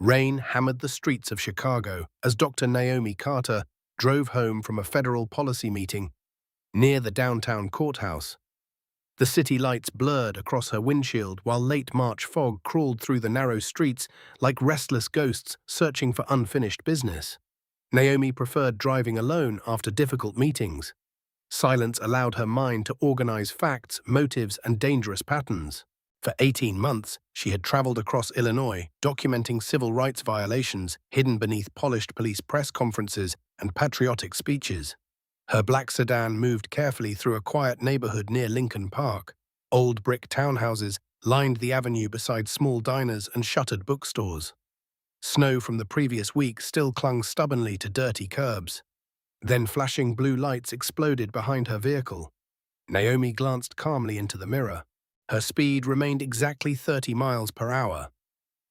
Rain hammered the streets of Chicago as Dr. Naomi Carter drove home from a federal policy meeting near the downtown courthouse. The city lights blurred across her windshield while late March fog crawled through the narrow streets like restless ghosts searching for unfinished business. Naomi preferred driving alone after difficult meetings. Silence allowed her mind to organize facts, motives, and dangerous patterns. For 18 months, she had traveled across Illinois, documenting civil rights violations hidden beneath polished police press conferences and patriotic speeches. Her black sedan moved carefully through a quiet neighborhood near Lincoln Park. Old brick townhouses lined the avenue beside small diners and shuttered bookstores. Snow from the previous week still clung stubbornly to dirty curbs. Then flashing blue lights exploded behind her vehicle. Naomi glanced calmly into the mirror. Her speed remained exactly 30 miles per hour.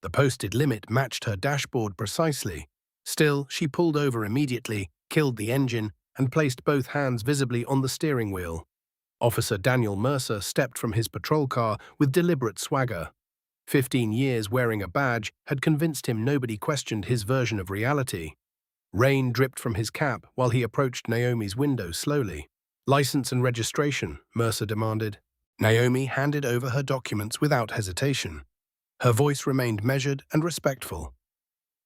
The posted limit matched her dashboard precisely. Still, she pulled over immediately, killed the engine, and placed both hands visibly on the steering wheel. Officer Daniel Mercer stepped from his patrol car with deliberate swagger. 15 years wearing a badge had convinced him nobody questioned his version of reality. Rain dripped from his cap while he approached Naomi's window slowly. "License and registration," Mercer demanded. Naomi handed over her documents without hesitation. Her voice remained measured and respectful.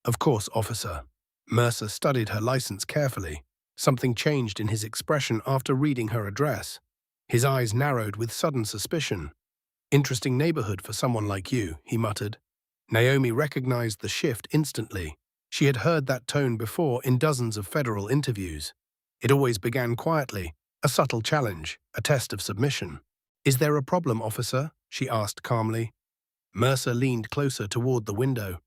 "Of course, officer." Mercer studied her license carefully. Something changed in his expression after reading her address. His eyes narrowed with sudden suspicion. "Interesting neighborhood for someone like you," he muttered. Naomi recognized the shift instantly. She had heard that tone before in dozens of federal interviews. It always began quietly, a subtle challenge, a test of submission. "Is there a problem, officer?" she asked calmly. Mercer leaned closer toward the window.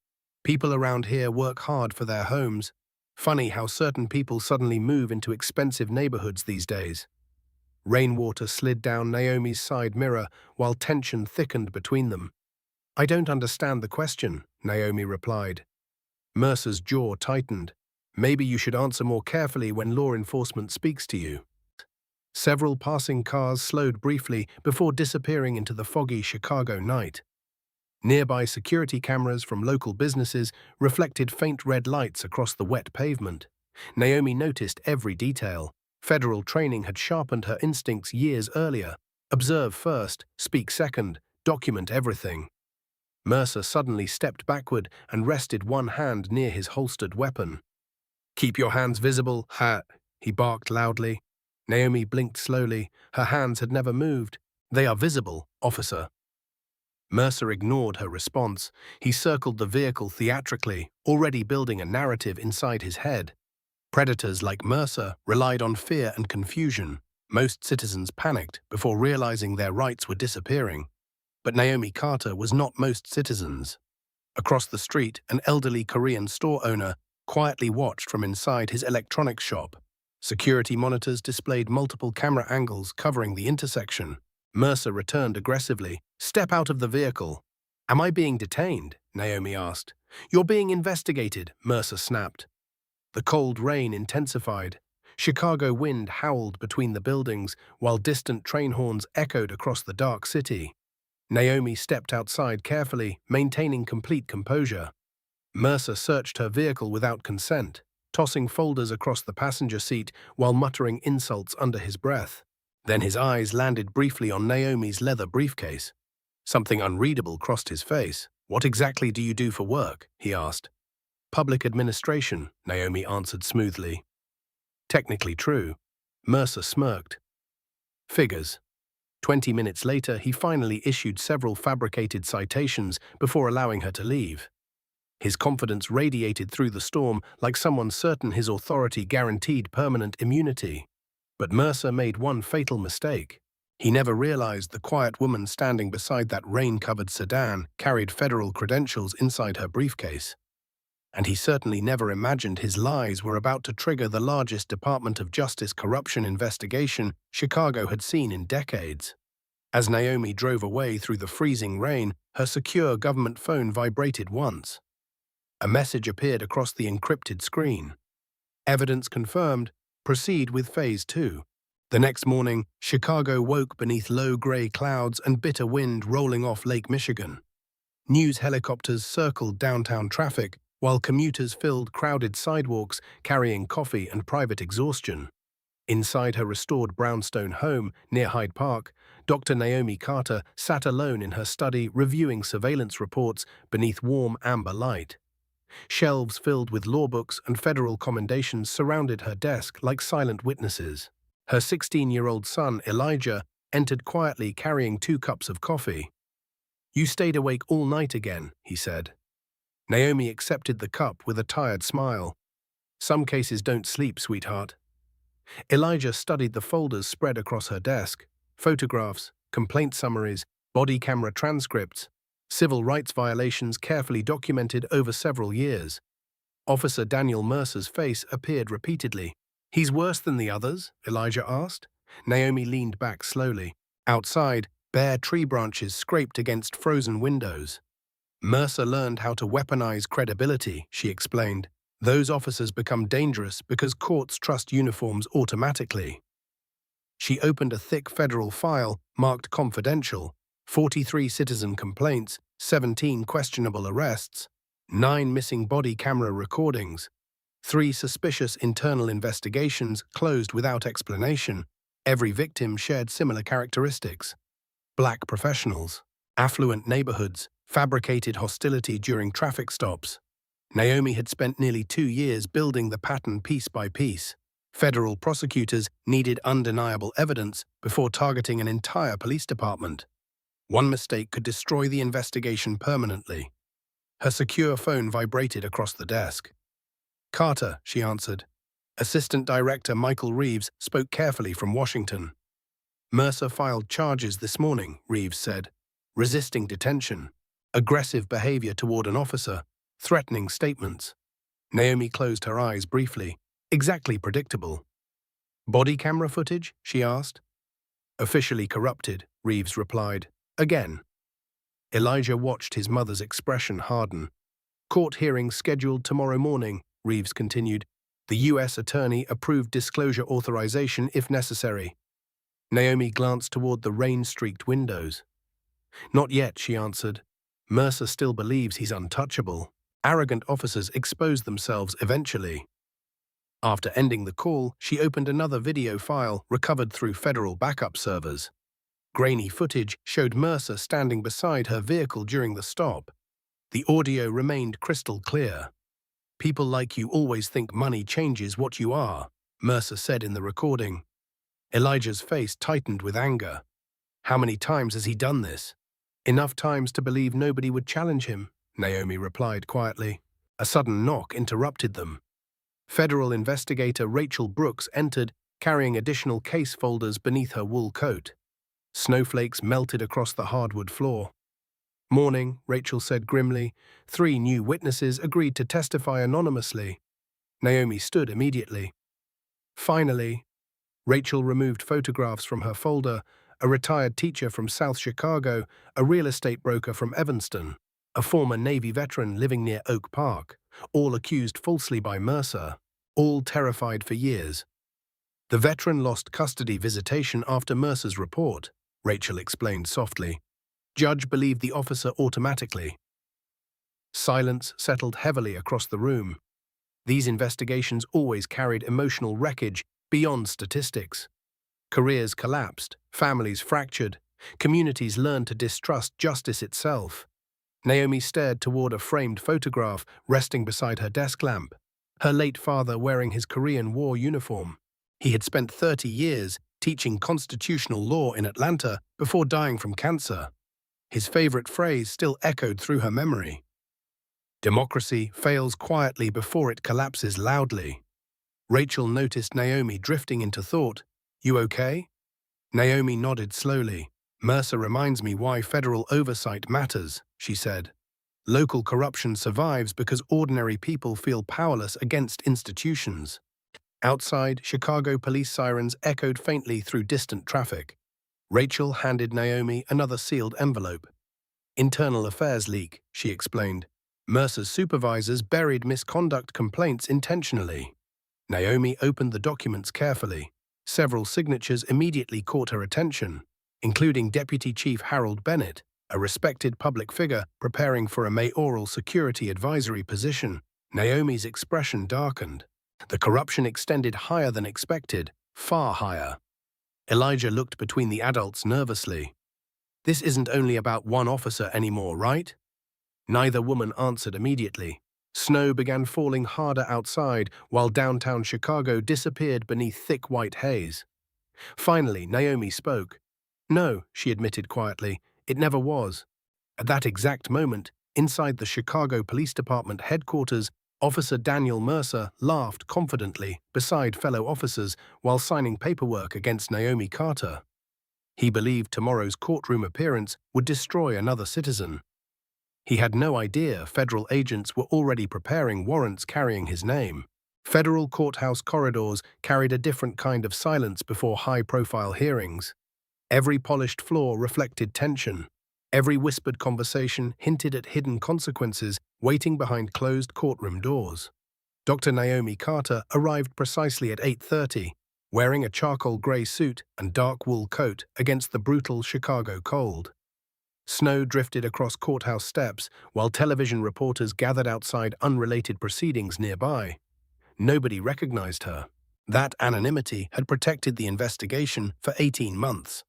"People around here work hard for their homes. Funny how certain people suddenly move into expensive neighborhoods these days." Rainwater slid down Naomi's side mirror while tension thickened between them. "I don't understand the question," Naomi replied. Mercer's jaw tightened. "Maybe you should answer more carefully when law enforcement speaks to you." Several passing cars slowed briefly before disappearing into the foggy Chicago night. Nearby security cameras from local businesses reflected faint red lights across the wet pavement. Naomi noticed every detail. Federal training had sharpened her instincts years earlier. Observe first, speak second, document everything. Mercer suddenly stepped backward and rested one hand near his holstered weapon. "Keep your hands visible, he barked loudly. Naomi blinked slowly. Her hands had never moved. "They are visible, officer." Mercer ignored her response. He circled the vehicle theatrically, already building a narrative inside his head. Predators like Mercer relied on fear and confusion. Most citizens panicked before realizing their rights were disappearing. But Naomi Carter was not most citizens. Across the street, an elderly Korean store owner quietly watched from inside his electronics shop. Security monitors displayed multiple camera angles covering the intersection. Mercer returned aggressively. "Step out of the vehicle." "Am I being detained?" Naomi asked. "You're being investigated," Mercer snapped. The cold rain intensified. Chicago wind howled between the buildings, while distant train horns echoed across the dark city. Naomi stepped outside carefully, maintaining complete composure. Mercer searched her vehicle without consent, tossing folders across the passenger seat while muttering insults under his breath. Then his eyes landed briefly on Naomi's leather briefcase. Something unreadable crossed his face. "What exactly do you do for work?" he asked. "Public administration," Naomi answered smoothly. "Technically true." Mercer smirked. "Figures." 20 minutes later, he finally issued several fabricated citations before allowing her to leave. His confidence radiated through the storm like someone certain his authority guaranteed permanent immunity. But Mercer made one fatal mistake. He never realized the quiet woman standing beside that rain-covered sedan carried federal credentials inside her briefcase. And he certainly never imagined his lies were about to trigger the largest Department of Justice corruption investigation Chicago had seen in decades. As Naomi drove away through the freezing rain, her secure government phone vibrated once. A message appeared across the encrypted screen. "Evidence confirmed. Proceed with Phase 2. The next morning, Chicago woke beneath low gray clouds and bitter wind rolling off Lake Michigan. News helicopters circled downtown traffic, while commuters filled crowded sidewalks carrying coffee and private exhaustion. Inside her restored brownstone home near Hyde Park, Dr. Naomi Carter sat alone in her study reviewing surveillance reports beneath warm amber light. Shelves filled with law books and federal commendations surrounded her desk like silent witnesses. Her 16-year-old son, Elijah, entered quietly carrying 2 cups of coffee. "You stayed awake all night again," he said. Naomi accepted the cup with a tired smile. "Some cases don't sleep, sweetheart." Elijah studied the folders spread across her desk: photographs, complaint summaries, body camera transcripts, civil rights violations carefully documented over several years. Officer Daniel Mercer's face appeared repeatedly. "He's worse than the others?" Elijah asked. Naomi leaned back slowly. Outside, bare tree branches scraped against frozen windows. "Mercer learned how to weaponize credibility," she explained. "Those officers become dangerous because courts trust uniforms automatically." She opened a thick federal file marked confidential: 43 citizen complaints, 17 questionable arrests, 9 missing body camera recordings, 3 suspicious internal investigations closed without explanation. Every victim shared similar characteristics: black professionals, affluent neighborhoods, fabricated hostility during traffic stops. Naomi had spent nearly 2 years building the pattern piece by piece. Federal prosecutors needed undeniable evidence before targeting an entire police department. One mistake could destroy the investigation permanently. Her secure phone vibrated across the desk. "Carter," she answered. Assistant Director Michael Reeves spoke carefully from Washington. "Mercer filed charges this morning," Reeves said. "Resisting detention, aggressive behavior toward an officer, threatening statements." Naomi closed her eyes briefly. Exactly predictable. "Body camera footage?" she asked. "Officially corrupted," Reeves replied. "Again." Elijah watched his mother's expression harden. "Court hearings scheduled tomorrow morning," Reeves continued. "The U.S. Attorney approved disclosure authorization if necessary." Naomi glanced toward the rain-streaked windows. "Not yet," she answered. "Mercer still believes he's untouchable. Arrogant officers expose themselves eventually." After ending the call, she opened another video file recovered through federal backup servers. Grainy footage showed Mercer standing beside her vehicle during the stop. The audio remained crystal clear. "People like you always think money changes what you are," Mercer said in the recording. Elijah's face tightened with anger. "How many times has he done this?" "Enough times to believe nobody would challenge him," Naomi replied quietly. A sudden knock interrupted them. Federal investigator Rachel Brooks entered, carrying additional case folders beneath her wool coat. Snowflakes melted across the hardwood floor. "Morning," Rachel said grimly. 3 new witnesses agreed to testify anonymously. Naomi stood immediately. Finally, Rachel removed photographs from her folder: a retired teacher from South Chicago, a real estate broker from Evanston, a former Navy veteran living near Oak Park, all accused falsely by Mercer, all terrified for years. "The veteran lost custody visitation after Mercer's report," Rachel explained softly. "Judge believed the officer automatically." Silence settled heavily across the room. These investigations always carried emotional wreckage beyond statistics. Careers collapsed, families fractured, communities learned to distrust justice itself. Naomi stared toward a framed photograph resting beside her desk lamp. Her late father wearing his Korean War uniform. He had spent 30 years teaching constitutional law in Atlanta before dying from cancer. His favorite phrase still echoed through her memory: "Democracy fails quietly before it collapses loudly." Rachel noticed Naomi drifting into thought. "You okay?" Naomi nodded slowly. "Mercer reminds me why federal oversight matters," she said. "Local corruption survives because ordinary people feel powerless against institutions." Outside, Chicago police sirens echoed faintly through distant traffic. Rachel handed Naomi another sealed envelope. "Internal affairs leak," she explained. "Mercer's supervisors buried misconduct complaints intentionally." Naomi opened the documents carefully. Several signatures immediately caught her attention, including Deputy Chief Harold Bennett, a respected public figure preparing for a mayoral security advisory position. Naomi's expression darkened. The corruption extended higher than expected, far higher. Elijah looked between the adults nervously. This isn't only about one officer anymore, right? Neither woman answered immediately. Snow began falling harder outside, while downtown Chicago disappeared beneath thick white haze. Finally, Naomi spoke. No, she admitted quietly, it never was. At that exact moment, inside the Chicago Police Department headquarters, Officer Daniel Mercer laughed confidently beside fellow officers while signing paperwork against Naomi Carter. He believed tomorrow's courtroom appearance would destroy another citizen. He had no idea federal agents were already preparing warrants carrying his name. Federal courthouse corridors carried a different kind of silence before high-profile hearings. Every polished floor reflected tension. Every whispered conversation hinted at hidden consequences waiting behind closed courtroom doors. Dr. Naomi Carter arrived precisely at 8:30, wearing a charcoal gray suit and dark wool coat against the brutal Chicago cold. Snow drifted across courthouse steps while television reporters gathered outside unrelated proceedings nearby. Nobody recognized her. That anonymity had protected the investigation for 18 months.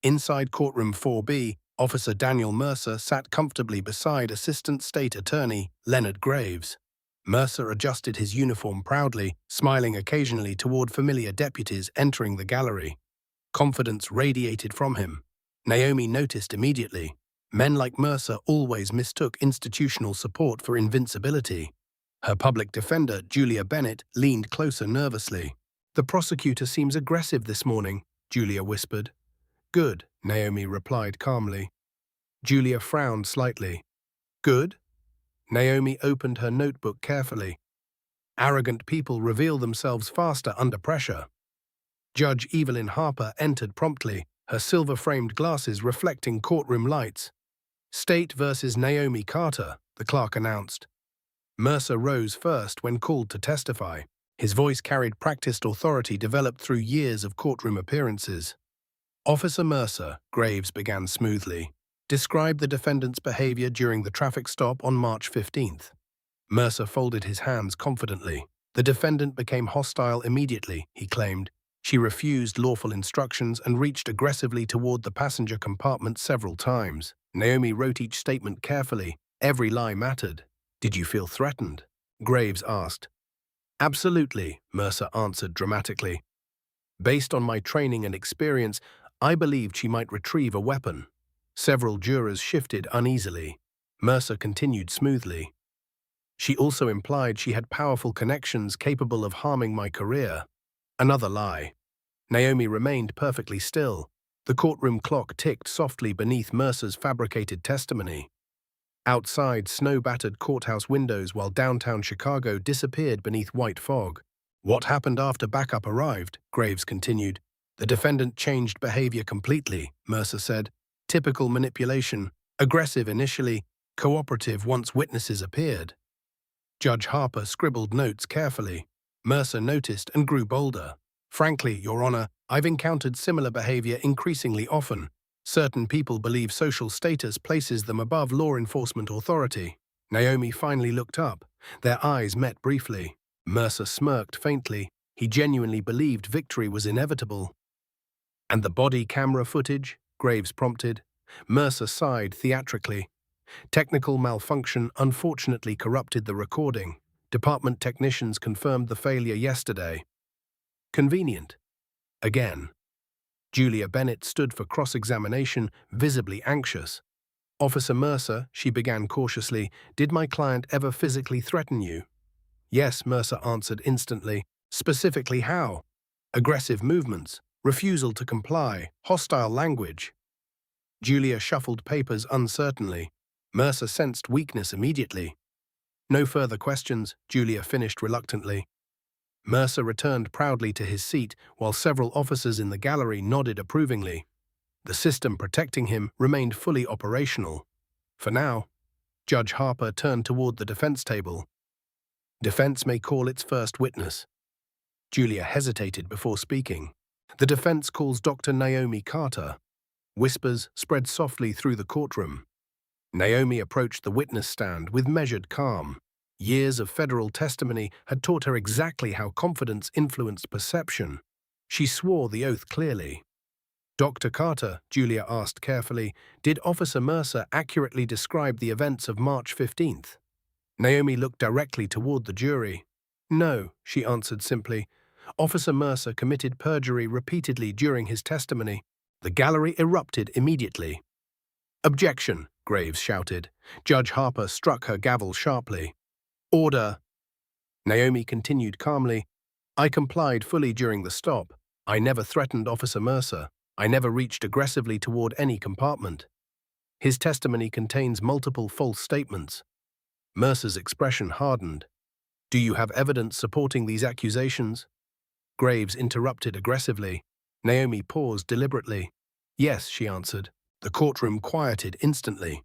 Inside courtroom 4B, Officer Daniel Mercer sat comfortably beside Assistant State Attorney Leonard Graves. Mercer adjusted his uniform proudly, smiling occasionally toward familiar deputies entering the gallery. Confidence radiated from him. Naomi noticed immediately. Men like Mercer always mistook institutional support for invincibility. Her public defender, Julia Bennett, leaned closer nervously. "The prosecutor seems aggressive this morning," Julia whispered. "Good," Naomi replied calmly. Julia frowned slightly. "Good?" Naomi opened her notebook carefully. Arrogant people reveal themselves faster under pressure. Judge Evelyn Harper entered promptly, her silver-framed glasses reflecting courtroom lights. "State versus Naomi Carter," the clerk announced. Mercer rose first when called to testify. His voice carried practiced authority developed through years of courtroom appearances. "Officer Mercer," Graves began smoothly, "describe the defendant's behavior during the traffic stop on March 15th. Mercer folded his hands confidently. "The defendant became hostile immediately," he claimed. "She refused lawful instructions and reached aggressively toward the passenger compartment several times." Naomi wrote each statement carefully. Every lie mattered. "Did you feel threatened?" Graves asked. "Absolutely," Mercer answered dramatically. "Based on my training and experience, I believed she might retrieve a weapon." Several jurors shifted uneasily. Mercer continued smoothly. "She also implied she had powerful connections capable of harming my career." Another lie. Naomi remained perfectly still. The courtroom clock ticked softly beneath Mercer's fabricated testimony. Outside, snow-battered courthouse windows while downtown Chicago disappeared beneath white fog. "What happened after backup arrived?" Graves continued. "The defendant changed behavior completely," Mercer said. "Typical manipulation. Aggressive initially, cooperative once witnesses appeared." Judge Harper scribbled notes carefully. Mercer noticed and grew bolder. "Frankly, Your Honor, I've encountered similar behavior increasingly often. Certain people believe social status places them above law enforcement authority." Naomi finally looked up. Their eyes met briefly. Mercer smirked faintly. He genuinely believed victory was inevitable. "And the body camera footage?" Graves prompted. Mercer sighed theatrically. "Technical malfunction unfortunately corrupted the recording. Department technicians confirmed the failure yesterday." "Convenient." Again. Julia Bennett stood for cross-examination, visibly anxious. "Officer Mercer," she began cautiously, "did my client ever physically threaten you?" "Yes," Mercer answered instantly. "Specifically how?" "Aggressive movements, refusal to comply, hostile language." Julia shuffled papers uncertainly. Mercer sensed weakness immediately. "No further questions," Julia finished reluctantly. Mercer returned proudly to his seat while several officers in the gallery nodded approvingly. The system protecting him remained fully operational. For now. Judge Harper turned toward the defense table. "Defense may call its first witness." Julia hesitated before speaking. "The defense calls Dr. Naomi Carter." Whispers spread softly through the courtroom. Naomi approached the witness stand with measured calm. Years of federal testimony had taught her exactly how confidence influenced perception. She swore the oath clearly. "Dr. Carter," Julia asked carefully, "did Officer Mercer accurately describe the events of March 15th? Naomi looked directly toward the jury. "No," she answered simply. "Officer Mercer committed perjury repeatedly during his testimony." The gallery erupted immediately. "Objection," Graves shouted. Judge Harper struck her gavel sharply. "Order." Naomi continued calmly. "I complied fully during the stop. I never threatened Officer Mercer. I never reached aggressively toward any compartment. His testimony contains multiple false statements." Mercer's expression hardened. "Do you have evidence supporting these accusations?" Graves interrupted aggressively. Naomi paused deliberately. "Yes," she answered. The courtroom quieted instantly.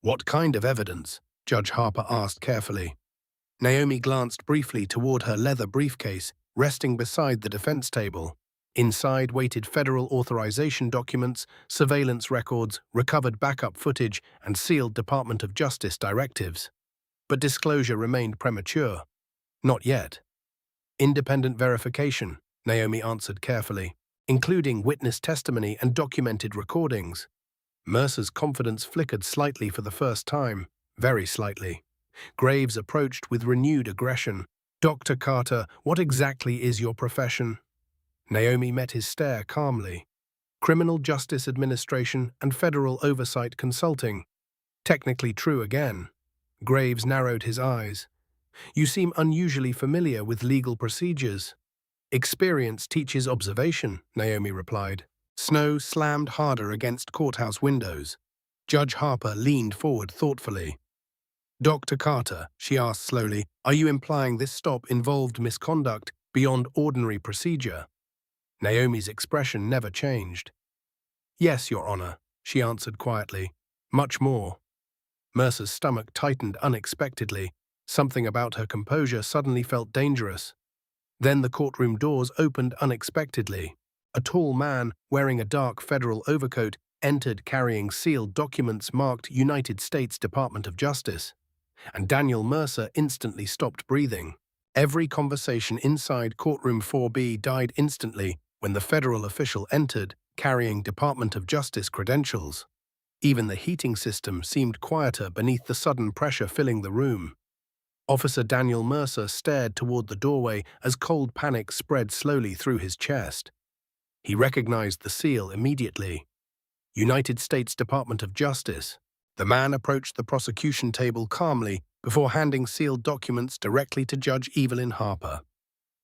"What kind of evidence?" Judge Harper asked carefully. Naomi glanced briefly toward her leather briefcase, resting beside the defense table. Inside waited federal authorization documents, surveillance records, recovered backup footage, and sealed Department of Justice directives. But disclosure remained premature. "Not yet." "Independent verification," Naomi answered carefully, "including witness testimony and documented recordings." Mercer's confidence flickered slightly for the first time, very slightly. Graves approached with renewed aggression. "Dr. Carter, what exactly is your profession?" Naomi met his stare calmly. "Criminal Justice Administration and Federal Oversight Consulting." Technically true again. Graves narrowed his eyes. "You seem unusually familiar with legal procedures." "Experience teaches observation," Naomi replied. Snow slammed harder against courthouse windows. Judge Harper leaned forward thoughtfully. "Dr. Carter," she asked slowly, "are you implying this stop involved misconduct beyond ordinary procedure?" Naomi's expression never changed. "Yes, Your Honor," she answered quietly. "Much more." Mercer's stomach tightened unexpectedly. Something about her composure suddenly felt dangerous. Then the courtroom doors opened unexpectedly. A tall man, wearing a dark federal overcoat, entered carrying sealed documents marked United States Department of Justice. And Daniel Mercer instantly stopped breathing. Every conversation inside courtroom 4B died instantly when the federal official entered, carrying Department of Justice credentials. Even the heating system seemed quieter beneath the sudden pressure filling the room. Officer Daniel Mercer stared toward the doorway as cold panic spread slowly through his chest. He recognized the seal immediately. United States Department of Justice. The man approached the prosecution table calmly before handing sealed documents directly to Judge Evelyn Harper.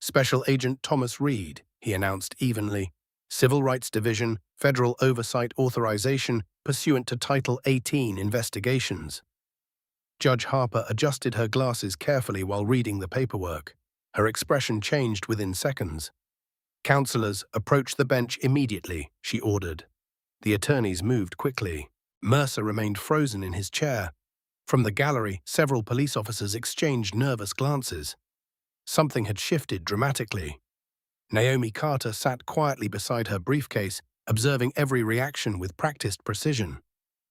"Special Agent Thomas Reed," he announced evenly. "Civil Rights Division, Federal Oversight Authorization, pursuant to Title 18 Investigations." Judge Harper adjusted her glasses carefully while reading the paperwork. Her expression changed within seconds. "Counselors, approach the bench immediately," she ordered. The attorneys moved quickly. Mercer remained frozen in his chair. From the gallery, several police officers exchanged nervous glances. Something had shifted dramatically. Naomi Carter sat quietly beside her briefcase, observing every reaction with practiced precision.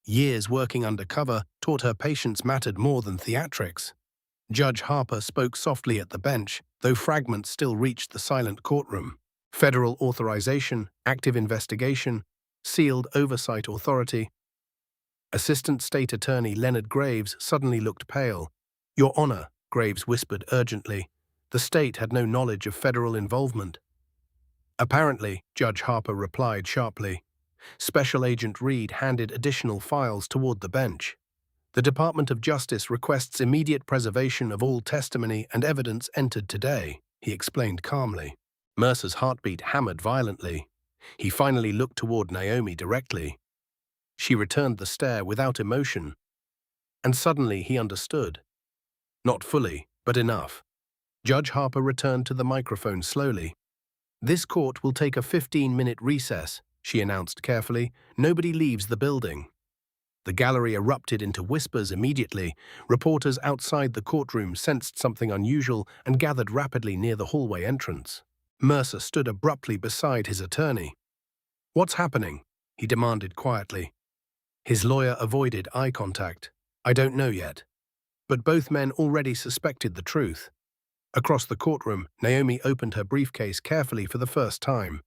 Years working undercover taught her patience mattered more than theatrics. Judge Harper spoke softly at the bench, though fragments still reached the silent courtroom. "Federal authorization, active investigation, sealed oversight authority." Assistant State Attorney Leonard Graves suddenly looked pale. "Your Honor," Graves whispered urgently, "the state had no knowledge of federal involvement." "Apparently," Judge Harper replied sharply. Special Agent Reed handed additional files toward the bench. "The Department of Justice requests immediate preservation of all testimony and evidence entered today," he explained calmly. Mercer's heartbeat hammered violently. He finally looked toward Naomi directly. She returned the stare without emotion. And suddenly he understood. Not fully, but enough. Judge Harper returned to the microphone slowly. "This court will take a 15-minute recess," she announced carefully. "Nobody leaves the building." The gallery erupted into whispers immediately. Reporters outside the courtroom sensed something unusual and gathered rapidly near the hallway entrance. Mercer stood abruptly beside his attorney. "What's happening?" he demanded quietly. His lawyer avoided eye contact. "I don't know yet." But both men already suspected the truth. Across the courtroom, Naomi opened her briefcase carefully for the first time.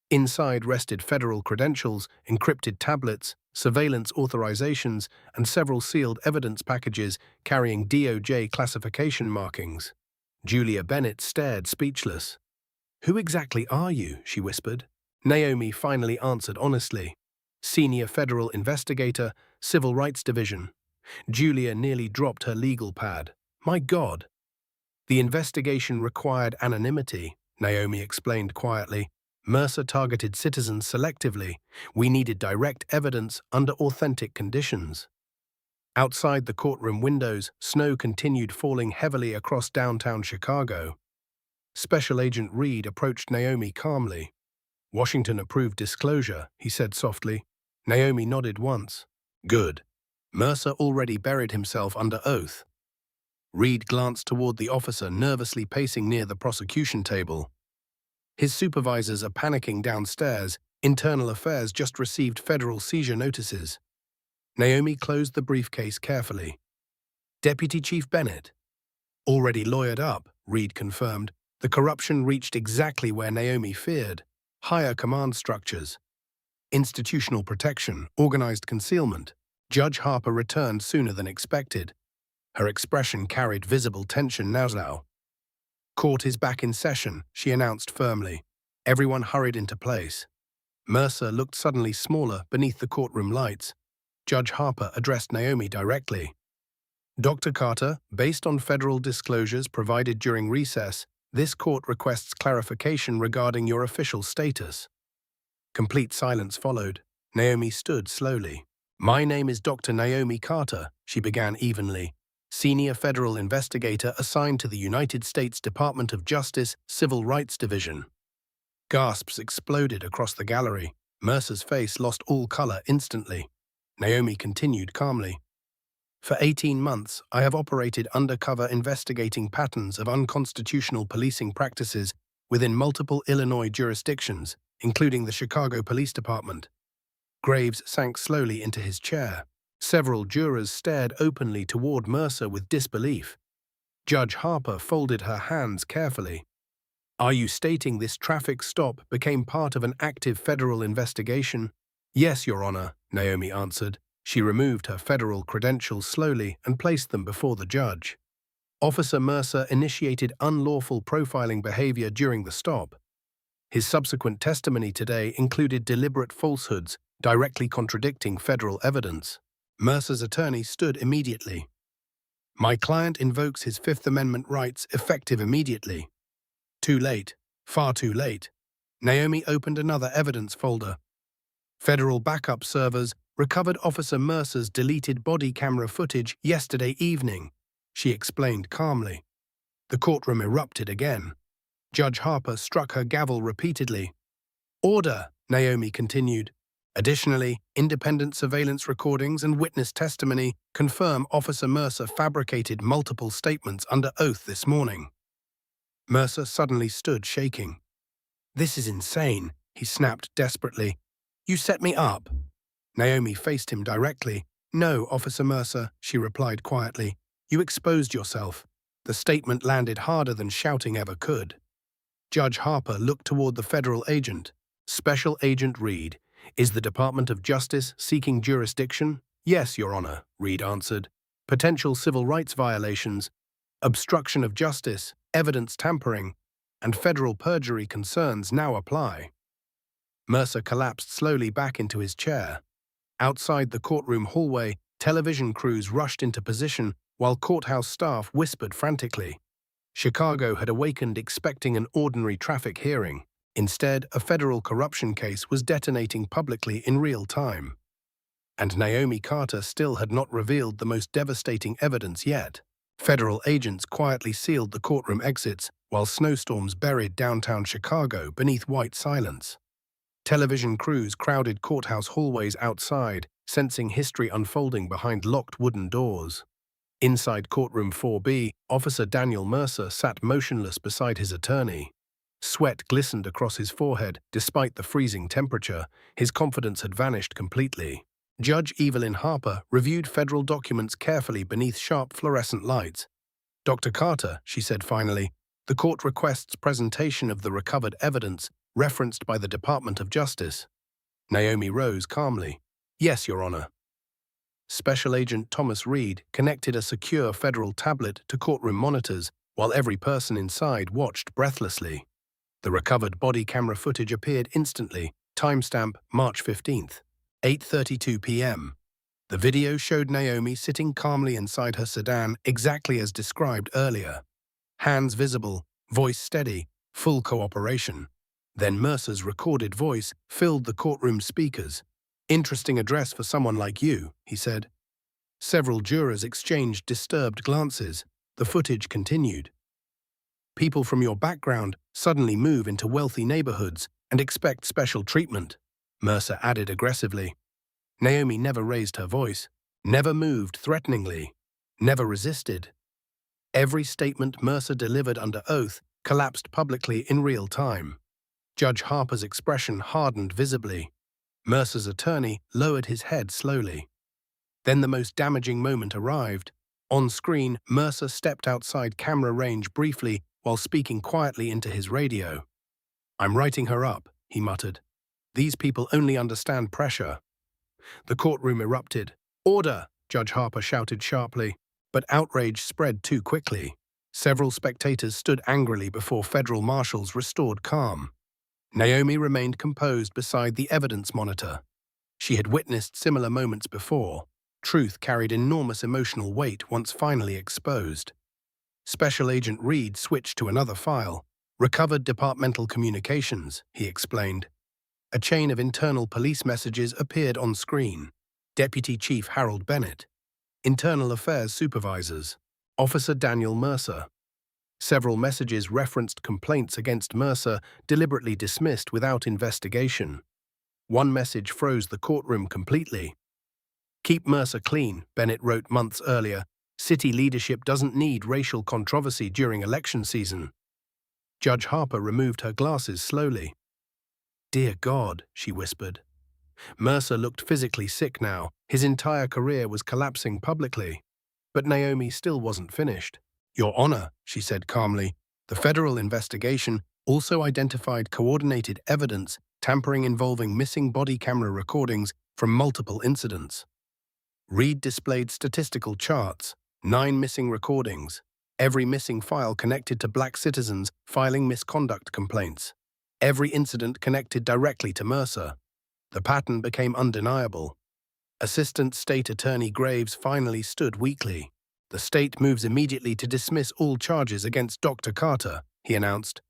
Inside rested federal credentials, encrypted tablets, surveillance authorizations, and several sealed evidence packages carrying DOJ classification markings. Julia Bennett stared speechless. "Who exactly are you?" she whispered. Naomi finally answered honestly. "Senior federal investigator, Civil Rights Division." Julia nearly dropped her legal pad. "My God!" "The investigation required anonymity," Naomi explained quietly. "Mercer targeted citizens selectively. We needed direct evidence under authentic conditions." Outside the courtroom windows, snow continued falling heavily across downtown Chicago. Special Agent Reed approached Naomi calmly. "Washington-approved disclosure," he said softly. Naomi nodded once. "Good. Mercer already buried himself under oath." Reed glanced toward the officer nervously pacing near the prosecution table. "His supervisors are panicking downstairs. Internal Affairs just received federal seizure notices." Naomi closed the briefcase carefully. "Deputy Chief Bennett?" "Already lawyered up," Reed confirmed. The corruption reached exactly where Naomi feared. Higher command structures. Institutional protection, organized concealment. Judge Harper returned sooner than expected. Her expression carried visible tension now. "Court is back in session," she announced firmly. Everyone hurried into place. Mercer looked suddenly smaller beneath the courtroom lights. Judge Harper addressed Naomi directly. "Dr. Carter, based on federal disclosures provided during recess, this court requests clarification regarding your official status." Complete silence followed. Naomi stood slowly. "My name is Dr. Naomi Carter," she began evenly. "Senior federal investigator assigned to the United States Department of Justice, Civil Rights Division." Gasps exploded across the gallery. Mercer's face lost all color instantly. Naomi continued calmly. "For 18 months, I have operated undercover investigating patterns of unconstitutional policing practices within multiple Illinois jurisdictions, including the Chicago Police Department." Graves sank slowly into his chair. Several jurors stared openly toward Mercer with disbelief. Judge Harper folded her hands carefully. "Are you stating this traffic stop became part of an active federal investigation?" "Yes, Your Honor," Naomi answered. She removed her federal credentials slowly and placed them before the judge. "Officer Mercer initiated unlawful profiling behavior during the stop. His subsequent testimony today included deliberate falsehoods, directly contradicting federal evidence." Mercer's attorney stood immediately. "My client invokes his Fifth Amendment rights effective immediately." Too late. Far too late. Naomi opened another evidence folder. Federal backup servers recovered Officer Mercer's deleted body camera footage yesterday evening, she explained calmly. The courtroom erupted again. Judge Harper struck her gavel repeatedly. "Order," Naomi continued. "Additionally, independent surveillance recordings and witness testimony confirm Officer Mercer fabricated multiple statements under oath this morning." Mercer suddenly stood shaking. "This is insane," he snapped desperately. "You set me up." Naomi faced him directly. "No, Officer Mercer," she replied quietly. "You exposed yourself." The statement landed harder than shouting ever could. Judge Harper looked toward the federal agent. "Special Agent Reed, is the Department of Justice seeking jurisdiction?" "Yes, Your Honor," Reed answered. "Potential civil rights violations, obstruction of justice, evidence tampering, and federal perjury concerns now apply." Mercer collapsed slowly back into his chair. Outside the courtroom hallway, television crews rushed into position while courthouse staff whispered frantically. Chicago had awakened expecting an ordinary traffic hearing. Instead, a federal corruption case was detonating publicly in real time. And Naomi Carter still had not revealed the most devastating evidence yet. Federal agents quietly sealed the courtroom exits while snowstorms buried downtown Chicago beneath white silence. Television crews crowded courthouse hallways outside, sensing history unfolding behind locked wooden doors. Inside courtroom 4B, Officer Daniel Mercer sat motionless beside his attorney. Sweat glistened across his forehead. Despite the freezing temperature, his confidence had vanished completely. Judge Evelyn Harper reviewed federal documents carefully beneath sharp fluorescent lights. "Dr. Carter," she said finally, "the court requests presentation of the recovered evidence referenced by the Department of Justice." Naomi rose calmly. "Yes, Your Honor." Special Agent Thomas Reed connected a secure federal tablet to courtroom monitors while every person inside watched breathlessly. The recovered body camera footage appeared instantly, timestamp March 15th, 8:32 p.m. The video showed Naomi sitting calmly inside her sedan exactly as described earlier. Hands visible, voice steady, full cooperation. Then Mercer's recorded voice filled the courtroom speakers. "Interesting address for someone like you," he said. Several jurors exchanged disturbed glances. The footage continued. "People from your background suddenly move into wealthy neighborhoods and expect special treatment," Mercer added aggressively. Naomi never raised her voice, never moved threateningly, never resisted. Every statement Mercer delivered under oath collapsed publicly in real time. Judge Harper's expression hardened visibly. Mercer's attorney lowered his head slowly. Then the most damaging moment arrived. On screen, Mercer stepped outside camera range briefly while speaking quietly into his radio. "I'm writing her up," he muttered. "These people only understand pressure." The courtroom erupted. "Order!" Judge Harper shouted sharply, but outrage spread too quickly. Several spectators stood angrily before federal marshals restored calm. Naomi remained composed beside the evidence monitor. She had witnessed similar moments before. Truth carried enormous emotional weight once finally exposed. Special Agent Reed switched to another file. "Recovered departmental communications," he explained. A chain of internal police messages appeared on screen. Deputy Chief Harold Bennett. Internal Affairs Supervisors. Officer Daniel Mercer. Several messages referenced complaints against Mercer deliberately dismissed without investigation. One message froze the courtroom completely. "Keep Mercer clean," Bennett wrote months earlier. "City leadership doesn't need racial controversy during election season." Judge Harper removed her glasses slowly. "Dear God," she whispered. Mercer looked physically sick now. His entire career was collapsing publicly. But Naomi still wasn't finished. "Your Honor," she said calmly, "the federal investigation also identified coordinated evidence tampering involving missing body camera recordings from multiple incidents." Reed displayed statistical charts, 9 missing recordings, every missing file connected to black citizens filing misconduct complaints. Every incident connected directly to Mercer. The pattern became undeniable. Assistant State Attorney Graves finally stood weakly. "The state moves immediately to dismiss all charges against Dr. Carter," he announced.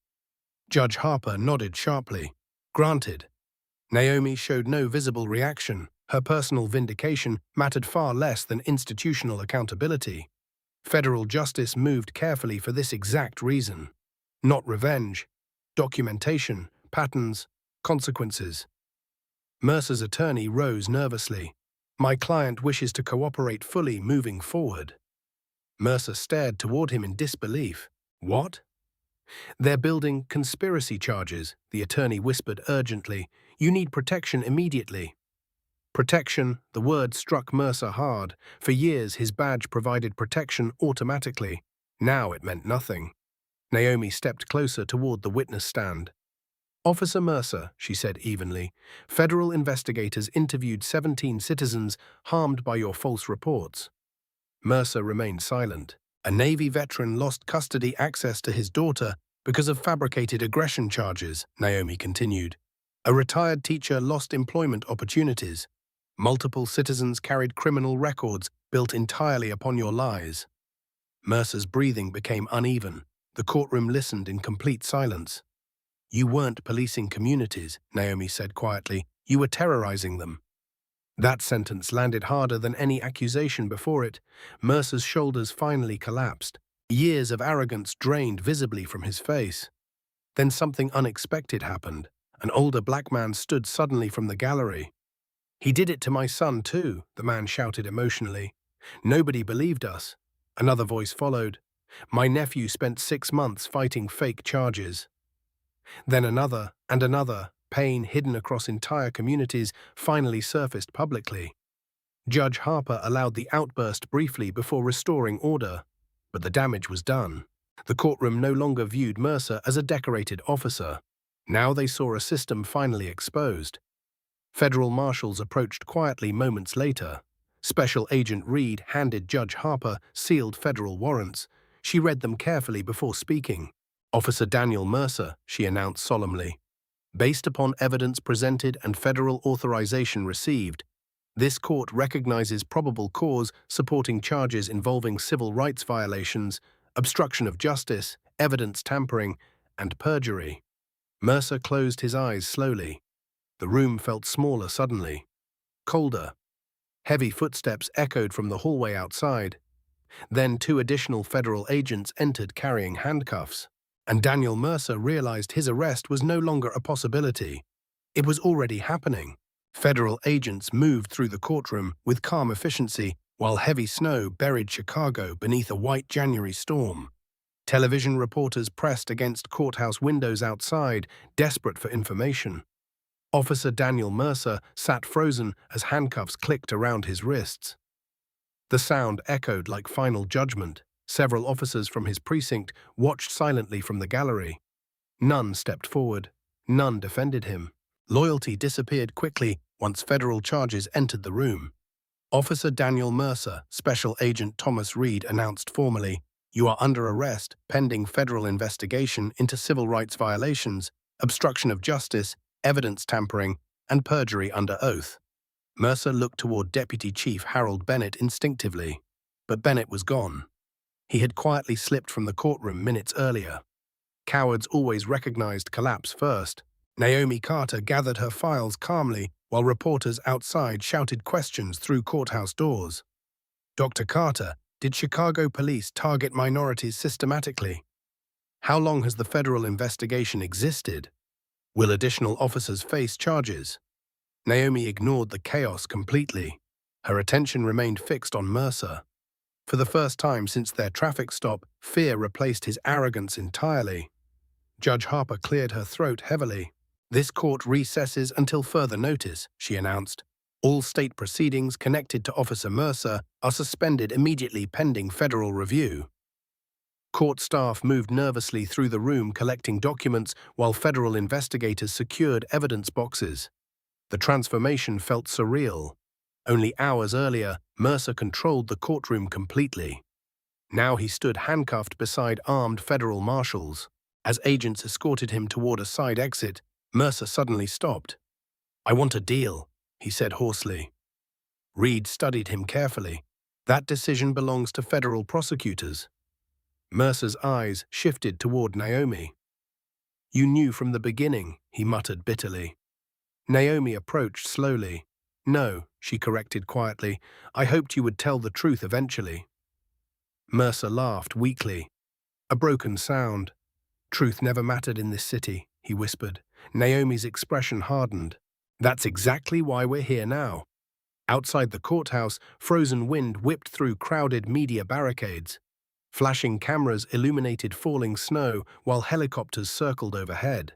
Judge Harper nodded sharply. "Granted." Naomi showed no visible reaction. Her personal vindication mattered far less than institutional accountability. Federal justice moved carefully for this exact reason. Not revenge. Documentation, patterns, consequences. Mercer's attorney rose nervously. "My client wishes to cooperate fully moving forward." Mercer stared toward him in disbelief. "What?" "They're building conspiracy charges," the attorney whispered urgently. "You need protection immediately." Protection, the word struck Mercer hard. For years his badge provided protection automatically. Now it meant nothing. Naomi stepped closer toward the witness stand. "Officer Mercer," she said evenly, "federal investigators interviewed 17 citizens harmed by your false reports." Mercer remained silent. "A Navy veteran lost custody access to his daughter because of fabricated aggression charges," Naomi continued. "A retired teacher lost employment opportunities. Multiple citizens carried criminal records built entirely upon your lies." Mercer's breathing became uneven. The courtroom listened in complete silence. "You weren't policing communities," Naomi said quietly. "You were terrorizing them." That sentence landed harder than any accusation before it. Mercer's shoulders finally collapsed. Years of arrogance drained visibly from his face. Then something unexpected happened. An older black man stood suddenly from the gallery. "He did it to my son, too," the man shouted emotionally. "Nobody believed us." Another voice followed. "My nephew spent 6 months fighting fake charges." Then another and another, pain hidden across entire communities, finally surfaced publicly. Judge Harper allowed the outburst briefly before restoring order, but the damage was done. The courtroom no longer viewed Mercer as a decorated officer. Now they saw a system finally exposed. Federal marshals approached quietly moments later. Special Agent Reed handed Judge Harper sealed federal warrants. She read them carefully before speaking. "Officer Daniel Mercer," she announced solemnly. "Based upon evidence presented and federal authorization received, this court recognizes probable cause supporting charges involving civil rights violations, obstruction of justice, evidence tampering, and perjury." Mercer closed his eyes slowly. The room felt smaller suddenly, colder. Heavy footsteps echoed from the hallway outside. Then 2 additional federal agents entered carrying handcuffs, and Daniel Mercer realized his arrest was no longer a possibility. It was already happening. Federal agents moved through the courtroom with calm efficiency while heavy snow buried Chicago beneath a white January storm. Television reporters pressed against courthouse windows outside, desperate for information. Officer Daniel Mercer sat frozen as handcuffs clicked around his wrists. The sound echoed like final judgment. Several officers from his precinct watched silently from the gallery. None stepped forward. None defended him. Loyalty disappeared quickly once federal charges entered the room. Officer Daniel Mercer, Special Agent Thomas Reed announced formally, "You are under arrest pending federal investigation into civil rights violations, obstruction of justice, evidence tampering, and perjury under oath." Mercer looked toward Deputy Chief Harold Bennett instinctively, but Bennett was gone. He had quietly slipped from the courtroom minutes earlier. Cowards always recognized collapse first. Naomi Carter gathered her files calmly while reporters outside shouted questions through courthouse doors. "Dr. Carter, did Chicago police target minorities systematically? How long has the federal investigation existed? Will additional officers face charges?" Naomi ignored the chaos completely. Her attention remained fixed on Mercer. For the first time since their traffic stop, fear replaced his arrogance entirely. Judge Harper cleared her throat heavily. "This court recesses until further notice," she announced. "All state proceedings connected to Officer Mercer are suspended immediately pending federal review." Court staff moved nervously through the room collecting documents while federal investigators secured evidence boxes. The transformation felt surreal. Only hours earlier, Mercer controlled the courtroom completely. Now he stood handcuffed beside armed federal marshals. As agents escorted him toward a side exit, Mercer suddenly stopped. "I want a deal," he said hoarsely. Reed studied him carefully. "That decision belongs to federal prosecutors." Mercer's eyes shifted toward Naomi. "You knew from the beginning," he muttered bitterly. Naomi approached slowly. "No," she corrected quietly. "I hoped you would tell the truth eventually." Mercer laughed weakly. A broken sound. "Truth never mattered in this city," he whispered. Naomi's expression hardened. "That's exactly why we're here now." Outside the courthouse, frozen wind whipped through crowded media barricades. Flashing cameras illuminated falling snow while helicopters circled overhead.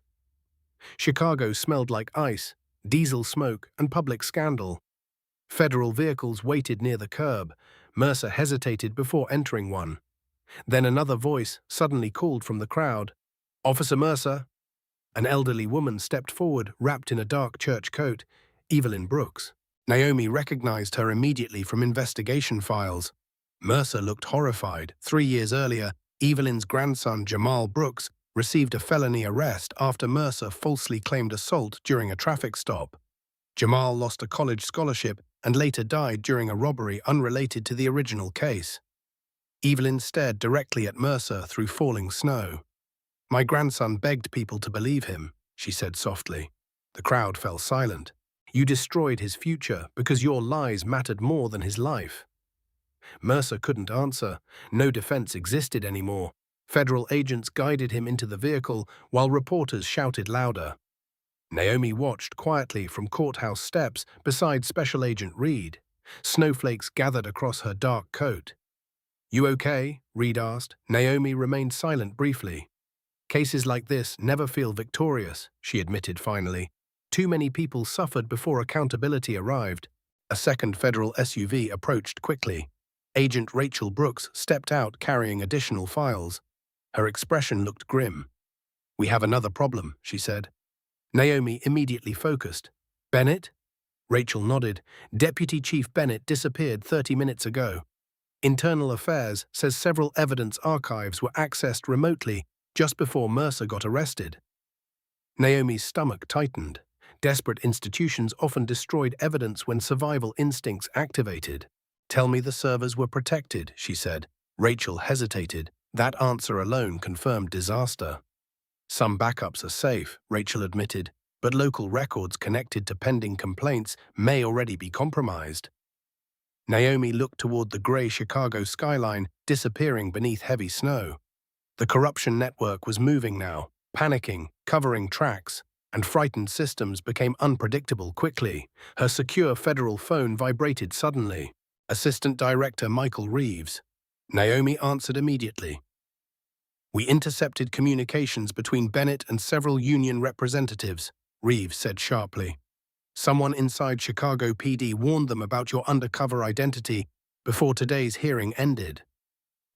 Chicago smelled like ice, diesel smoke, and public scandal. Federal vehicles waited near the curb. Mercer hesitated before entering one. Then another voice suddenly called from the crowd. "Officer Mercer." An elderly woman stepped forward, wrapped in a dark church coat. Evelyn Brooks. Naomi recognized her immediately from investigation files. Mercer looked horrified. 3 years earlier, Evelyn's grandson, Jamal Brooks, received a felony arrest after Mercer falsely claimed assault during a traffic stop. Jamal lost a college scholarship and later died during a robbery unrelated to the original case. Evelyn stared directly at Mercer through falling snow. "My grandson begged people to believe him," she said softly. The crowd fell silent. "You destroyed his future because your lies mattered more than his life." Mercer couldn't answer. No defense existed anymore. Federal agents guided him into the vehicle while reporters shouted louder. Naomi watched quietly from courthouse steps beside Special Agent Reed. Snowflakes gathered across her dark coat. "You okay?" Reed asked. Naomi remained silent briefly. "Cases like this never feel victorious," she admitted finally. "Too many people suffered before accountability arrived." A second federal SUV approached quickly. Agent Rachel Brooks stepped out carrying additional files. Her expression looked grim. "We have another problem," she said. Naomi immediately focused. "Bennett?" Rachel nodded. "Deputy Chief Bennett disappeared 30 minutes ago. Internal Affairs says several evidence archives were accessed remotely just before Mercer got arrested." Naomi's stomach tightened. Desperate institutions often destroyed evidence when survival instincts activated. "Tell me the servers were protected," she said. Rachel hesitated. That answer alone confirmed disaster. "Some backups are safe," Rachel admitted, "but local records connected to pending complaints may already be compromised." Naomi looked toward the gray Chicago skyline disappearing beneath heavy snow. The corruption network was moving now, panicking, covering tracks, and frightened systems became unpredictable quickly. Her secure federal phone vibrated suddenly. Assistant Director Michael Reeves. Naomi answered immediately. "We intercepted communications between Bennett and several union representatives," Reeves said sharply. "Someone inside Chicago PD warned them about your undercover identity before today's hearing ended."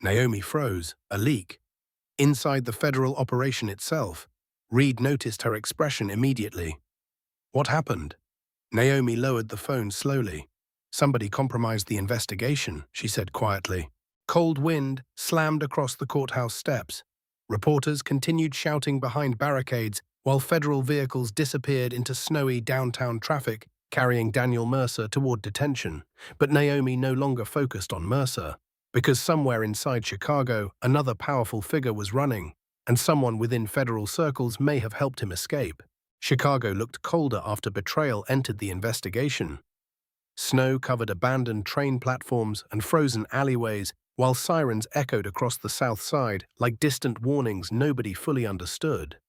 Naomi froze. A leak. Inside the federal operation itself. Reed noticed her expression immediately. "What happened?" Naomi lowered the phone slowly. "Somebody compromised the investigation," she said quietly. Cold wind slammed across the courthouse steps. Reporters continued shouting behind barricades while federal vehicles disappeared into snowy downtown traffic, carrying Daniel Mercer toward detention. But Naomi no longer focused on Mercer, because somewhere inside Chicago, another powerful figure was running, and someone within federal circles may have helped him escape. Chicago looked colder after betrayal entered the investigation. Snow covered abandoned train platforms and frozen alleyways, while sirens echoed across the south side like distant warnings nobody fully understood.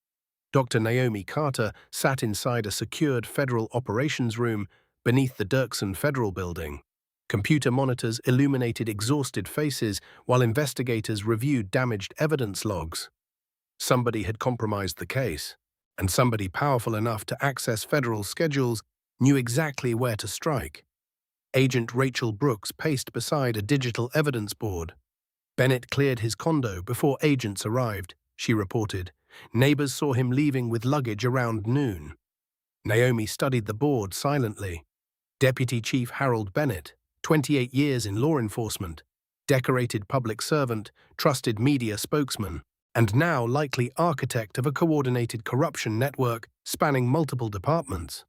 Dr. Naomi Carter sat inside a secured federal operations room beneath the Dirksen Federal Building. Computer monitors illuminated exhausted faces while investigators reviewed damaged evidence logs. Somebody had compromised the case, and somebody powerful enough to access federal schedules knew exactly where to strike. Agent Rachel Brooks paced beside a digital evidence board. "Bennett cleared his condo before agents arrived," she reported. "Neighbors saw him leaving with luggage around noon." Naomi studied the board silently. Deputy Chief Harold Bennett, 28 years in law enforcement, decorated public servant, trusted media spokesman, and now likely architect of a coordinated corruption network spanning multiple departments.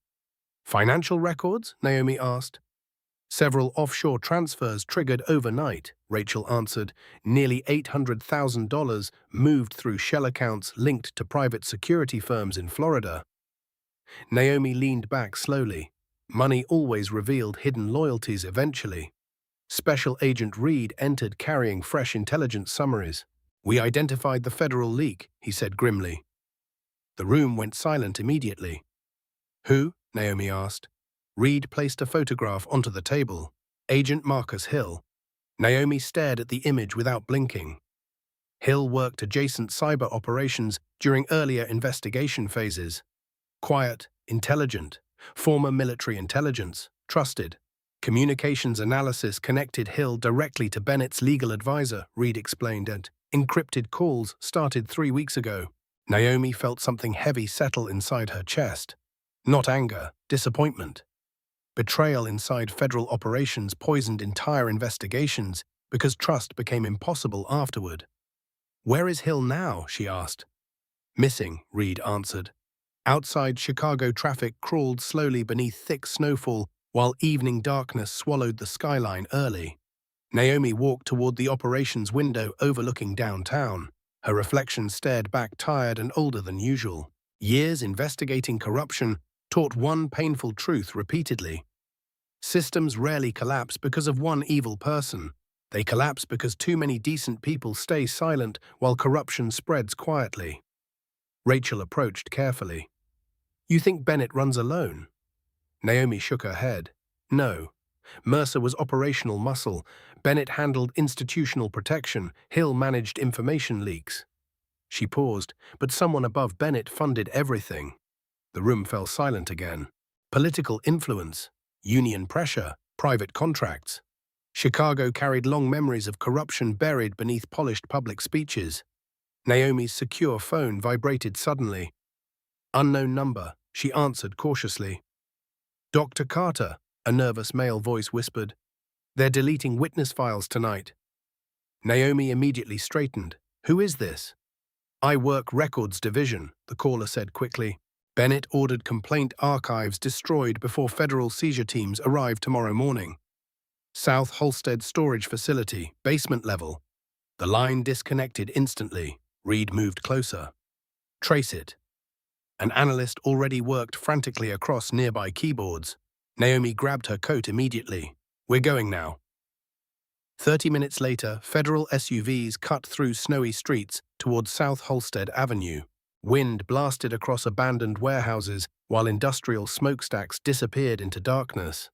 "Financial records?" Naomi asked. "Several offshore transfers triggered overnight," Rachel answered. "Nearly $800,000 moved through shell accounts linked to private security firms in Florida." Naomi leaned back slowly. Money always revealed hidden loyalties eventually. Special Agent Reed entered carrying fresh intelligence summaries. "We identified the federal leak," he said grimly. The room went silent immediately. "Who?" Naomi asked. Reed placed a photograph onto the table. "Agent Marcus Hill." Naomi stared at the image without blinking. Hill worked adjacent cyber operations during earlier investigation phases. Quiet, intelligent, former military intelligence, trusted. Communications analysis connected Hill directly to Bennett's legal advisor, Reed explained, and encrypted calls started 3 weeks ago. Naomi felt something heavy settle inside her chest. Not anger, disappointment. Betrayal inside federal operations poisoned entire investigations because trust became impossible afterward. "Where is Hill now?" she asked. "Missing," Reed answered. Outside Chicago traffic crawled slowly beneath thick snowfall while evening darkness swallowed the skyline early. Naomi walked toward the operations window overlooking downtown. Her reflection stared back tired and older than usual. Years investigating corruption taught one painful truth repeatedly. Systems rarely collapse because of one evil person. They collapse because too many decent people stay silent while corruption spreads quietly. Rachel approached carefully. "You think Bennett runs alone?" Naomi shook her head. "No. Mercer was operational muscle. Bennett handled institutional protection. Hill managed information leaks." She paused, "But someone above Bennett funded everything." The room fell silent again. "Political influence." union pressure, private contracts. Chicago carried long memories of corruption buried beneath polished public speeches. Naomi's secure phone vibrated suddenly. Unknown number, she answered cautiously. Dr. Carter, a nervous male voice whispered. They're deleting witness files tonight. Naomi immediately straightened. Who is this? I work records division, the caller said quickly. Bennett ordered complaint archives destroyed before federal seizure teams arrive tomorrow morning. South Holstead Storage Facility, basement level. The line disconnected instantly. Reed moved closer. Trace it. An analyst already worked frantically across nearby keyboards. Naomi grabbed her coat immediately. We're going now. 30 minutes later, federal SUVs cut through snowy streets towards South Holstead Avenue. Wind blasted across abandoned warehouses while industrial smokestacks disappeared into darkness.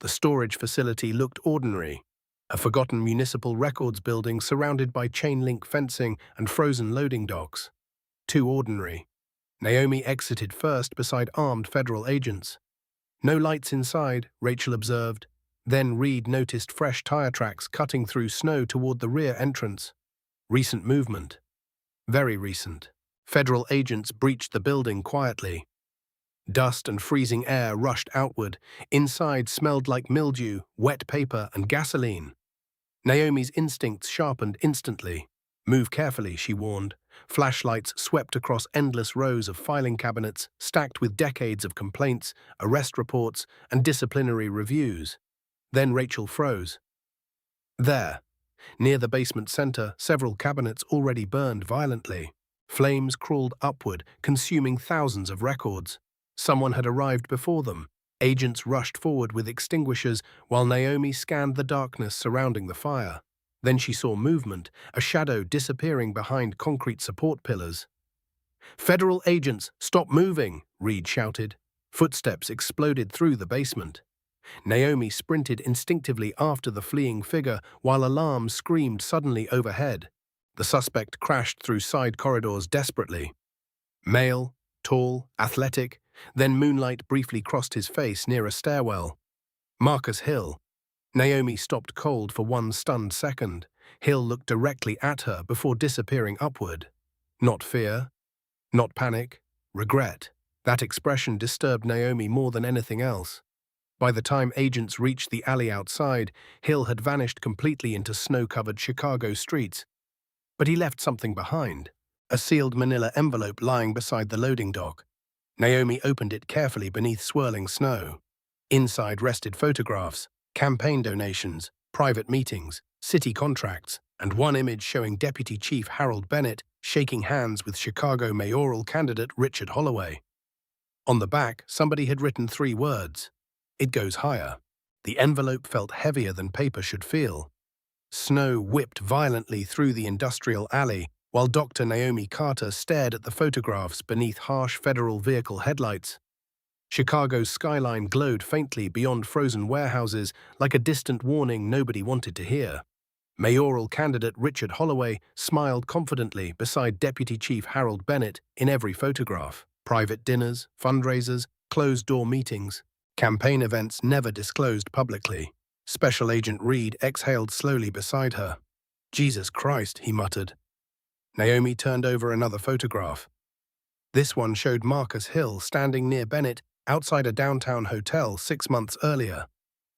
The storage facility looked ordinary, a forgotten municipal records building surrounded by chain-link fencing and frozen loading docks. Too ordinary. Naomi exited first beside armed federal agents. No lights inside, Rachel observed. Then Reed noticed fresh tire tracks cutting through snow toward the rear entrance. Recent movement. Very recent. Federal agents breached the building quietly. Dust and freezing air rushed outward. Inside smelled like mildew, wet paper, and gasoline. Naomi's instincts sharpened instantly. Move carefully, she warned. Flashlights swept across endless rows of filing cabinets stacked with decades of complaints, arrest reports, and disciplinary reviews. Then Rachel froze. There, near the basement center, several cabinets already burned violently. Flames crawled upward, consuming thousands of records. Someone had arrived before them. Agents rushed forward with extinguishers while Naomi scanned the darkness surrounding the fire. Then she saw movement, a shadow disappearing behind concrete support pillars. Federal agents, stop moving, Reed shouted. Footsteps exploded through the basement. Naomi sprinted instinctively after the fleeing figure while alarms screamed suddenly overhead. The suspect crashed through side corridors desperately. Male, tall, athletic, then moonlight briefly crossed his face near a stairwell. Marcus Hill. Naomi stopped cold for one stunned second. Hill looked directly at her before disappearing upward. Not fear, not panic, regret. That expression disturbed Naomi more than anything else. By the time agents reached the alley outside, Hill had vanished completely into snow-covered Chicago streets. But he left something behind, a sealed manila envelope lying beside the loading dock. Naomi opened it carefully beneath swirling snow. Inside rested photographs, campaign donations, private meetings, city contracts, and one image showing Deputy Chief Harold Bennett shaking hands with Chicago mayoral candidate Richard Holloway. On the back, somebody had written 3 words. It goes higher. The envelope felt heavier than paper should feel. Snow whipped violently through the industrial alley, while Dr. Naomi Carter stared at the photographs beneath harsh federal vehicle headlights. Chicago's skyline glowed faintly beyond frozen warehouses, like a distant warning nobody wanted to hear. Mayoral candidate Richard Holloway smiled confidently beside Deputy Chief Harold Bennett in every photograph. Private dinners, fundraisers, closed-door meetings, campaign events never disclosed publicly. Special Agent Reed exhaled slowly beside her. Jesus Christ, he muttered. Naomi turned over another photograph. This one showed Marcus Hill standing near Bennett outside a downtown hotel 6 months earlier.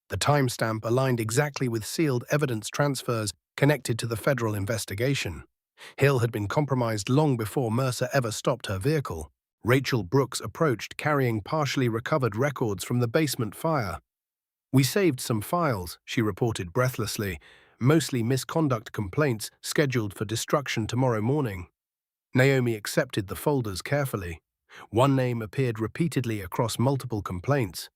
The timestamp aligned exactly with sealed evidence transfers connected to the federal investigation. Hill had been compromised long before Mercer ever stopped her vehicle. Rachel Brooks approached, carrying partially recovered records from the basement fire. We saved some files, she reported breathlessly, mostly misconduct complaints scheduled for destruction tomorrow morning. Naomi accepted the folders carefully. One name appeared repeatedly across multiple complaints.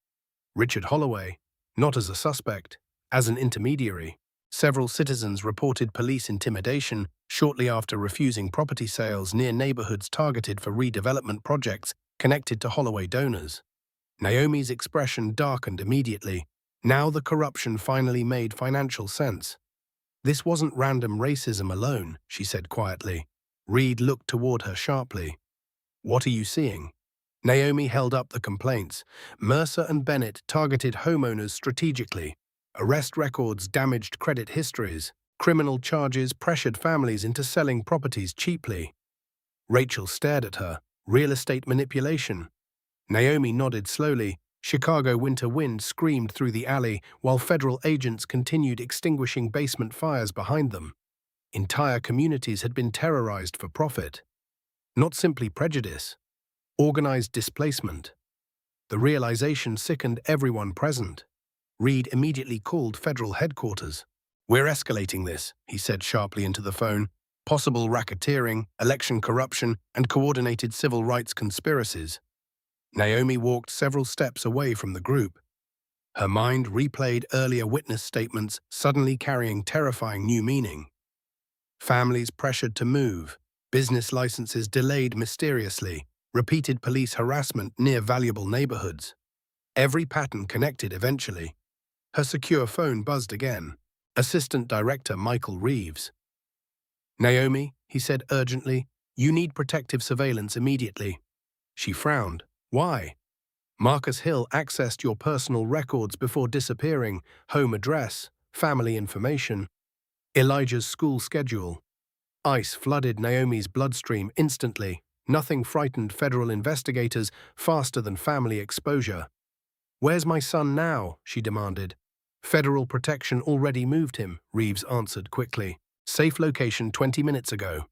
Richard Holloway, not as a suspect, as an intermediary. Several citizens reported police intimidation shortly after refusing property sales near neighborhoods targeted for redevelopment projects connected to Holloway donors. Naomi's expression darkened immediately. Now the corruption finally made financial sense. This wasn't random racism alone, she said quietly. Reed looked toward her sharply. What are you seeing? Naomi held up the complaints. Mercer and Bennett targeted homeowners strategically. Arrest records damaged credit histories. Criminal charges pressured families into selling properties cheaply. Rachel stared at her. Real estate manipulation. Naomi nodded slowly. Chicago winter wind screamed through the alley while federal agents continued extinguishing basement fires behind them. Entire communities had been terrorized for profit. Not simply prejudice. Organized displacement. The realization sickened everyone present. Reed immediately called federal headquarters. "We're escalating this," he said sharply into the phone. "Possible racketeering, election corruption, and coordinated civil rights conspiracies." Naomi walked several steps away from the group. Her mind replayed earlier witness statements, suddenly carrying terrifying new meaning. Families pressured to move, business licenses delayed mysteriously, repeated police harassment near valuable neighborhoods. Every pattern connected eventually. Her secure phone buzzed again. Assistant Director Michael Reeves. "Naomi," he said urgently, "you need protective surveillance immediately." She frowned. "Why?" "Marcus Hill accessed your personal records before disappearing, home address, family information, Elijah's school schedule." Ice flooded Naomi's bloodstream instantly. Nothing frightened federal investigators faster than family exposure. "Where's my son now?" she demanded. "Federal protection already moved him," Reeves answered quickly. "Safe location 20 minutes ago."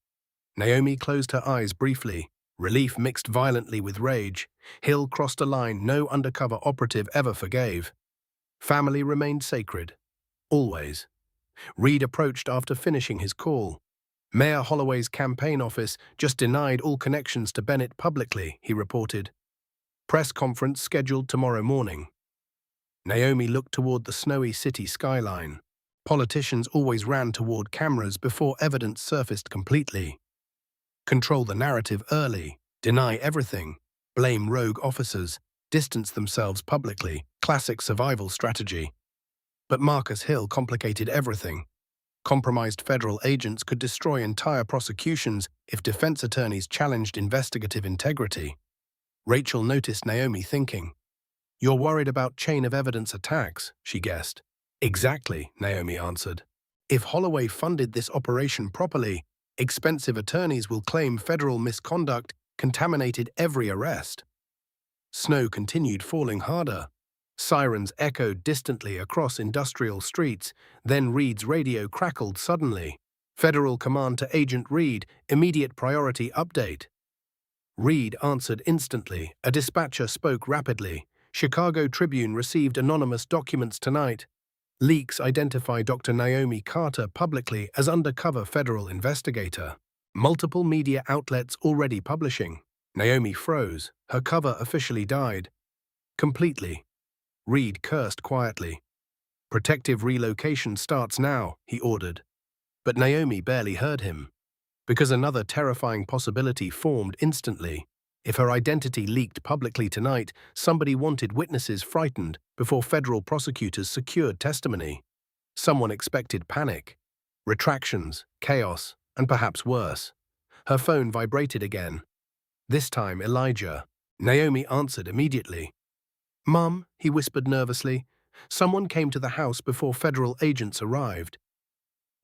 Naomi closed her eyes briefly. Relief mixed violently with rage. Hill crossed a line no undercover operative ever forgave. Family remained sacred. Always. Reed approached after finishing his call. "Mayor Holloway's campaign office just denied all connections to Bennett publicly," he reported. "Press conference scheduled tomorrow morning." Naomi looked toward the snowy city skyline. Politicians always ran toward cameras before evidence surfaced completely. Control the narrative early, deny everything, blame rogue officers, distance themselves publicly, classic survival strategy. But Marcus Hill complicated everything. Compromised federal agents could destroy entire prosecutions if defense attorneys challenged investigative integrity. Rachel noticed Naomi thinking. "You're worried about chain of evidence attacks," she guessed. "Exactly," Naomi answered. "If Holloway funded this operation properly, expensive attorneys will claim federal misconduct contaminated every arrest." Snow continued falling harder. Sirens echoed distantly across industrial streets, then Reed's radio crackled suddenly. "Federal command to Agent Reed, immediate priority update." Reed answered instantly. A dispatcher spoke rapidly. "Chicago Tribune received anonymous documents tonight. Leaks identify Dr. Naomi Carter publicly as undercover federal investigator. Multiple media outlets already publishing." Naomi froze. Her cover officially died. Completely. Reed cursed quietly. "Protective relocation starts now," he ordered. But Naomi barely heard him. Because another terrifying possibility formed instantly. If her identity leaked publicly tonight, somebody wanted witnesses frightened before federal prosecutors secured testimony. Someone expected panic, retractions, chaos, and perhaps worse. Her phone vibrated again. This time Elijah. Naomi answered immediately. "Mum," he whispered nervously, "someone came to the house before federal agents arrived."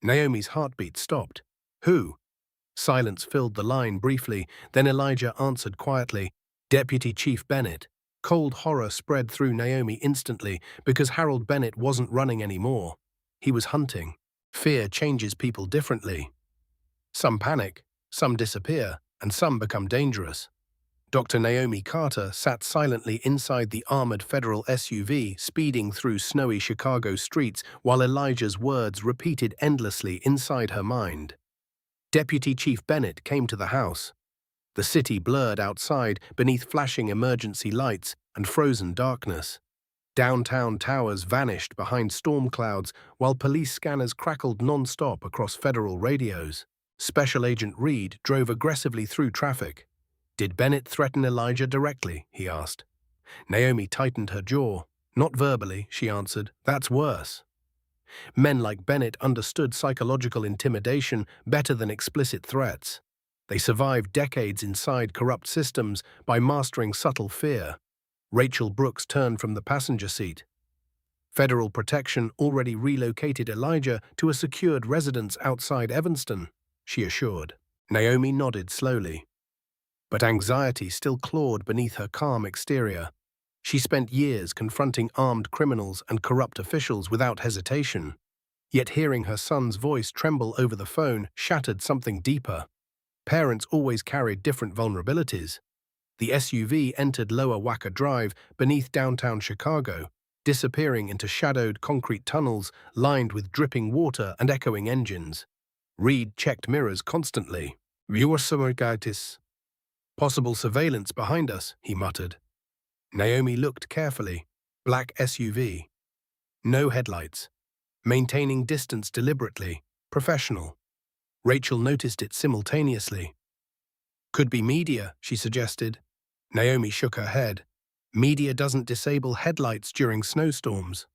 Naomi's heartbeat stopped. "Who?" Silence filled the line briefly, then Elijah answered quietly, "Deputy Chief Bennett." Cold horror spread through Naomi instantly because Harold Bennett wasn't running anymore. He was hunting. Fear changes people differently. Some panic, some disappear, and some become dangerous. Dr. Naomi Carter sat silently inside the armored federal SUV speeding through snowy Chicago streets while Elijah's words repeated endlessly inside her mind. Deputy Chief Bennett came to the house. The city blurred outside beneath flashing emergency lights and frozen darkness. Downtown towers vanished behind storm clouds while police scanners crackled non-stop across federal radios. Special Agent Reed drove aggressively through traffic. "Did Bennett threaten Elijah directly?" he asked. Naomi tightened her jaw. "Not verbally," she answered. "That's worse." Men like Bennett understood psychological intimidation better than explicit threats. They survived decades inside corrupt systems by mastering subtle fear. Rachel Brooks turned from the passenger seat. Federal protection already relocated Elijah to a secured residence outside Evanston, she assured. Naomi nodded slowly. But anxiety still clawed beneath her calm exterior. She spent years confronting armed criminals and corrupt officials without hesitation. Yet hearing her son's voice tremble over the phone shattered something deeper. Parents always carried different vulnerabilities. The SUV entered Lower Wacker Drive beneath downtown Chicago, disappearing into shadowed concrete tunnels lined with dripping water and echoing engines. Reed checked mirrors constantly. "Viewer fabricated. Possible surveillance behind us," he muttered. Naomi looked carefully. Black SUV. No headlights. Maintaining distance deliberately. Professional. Rachel noticed it simultaneously. "Could be media," she suggested. Naomi shook her head. "Media doesn't disable headlights during snowstorms."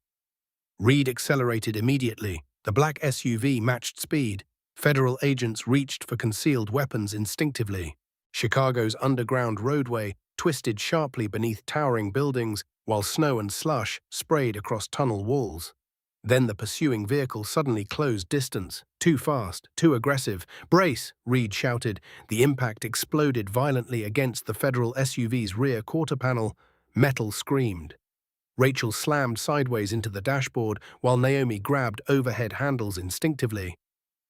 Reed accelerated immediately. The black SUV matched speed. Federal agents reached for concealed weapons instinctively. Chicago's underground roadway twisted sharply beneath towering buildings while snow and slush sprayed across tunnel walls. Then the pursuing vehicle suddenly closed distance. "Too fast, too aggressive. Brace!" Reed shouted. The impact exploded violently against the federal SUV's rear quarter panel. Metal screamed. Rachel slammed sideways into the dashboard while Naomi grabbed overhead handles instinctively.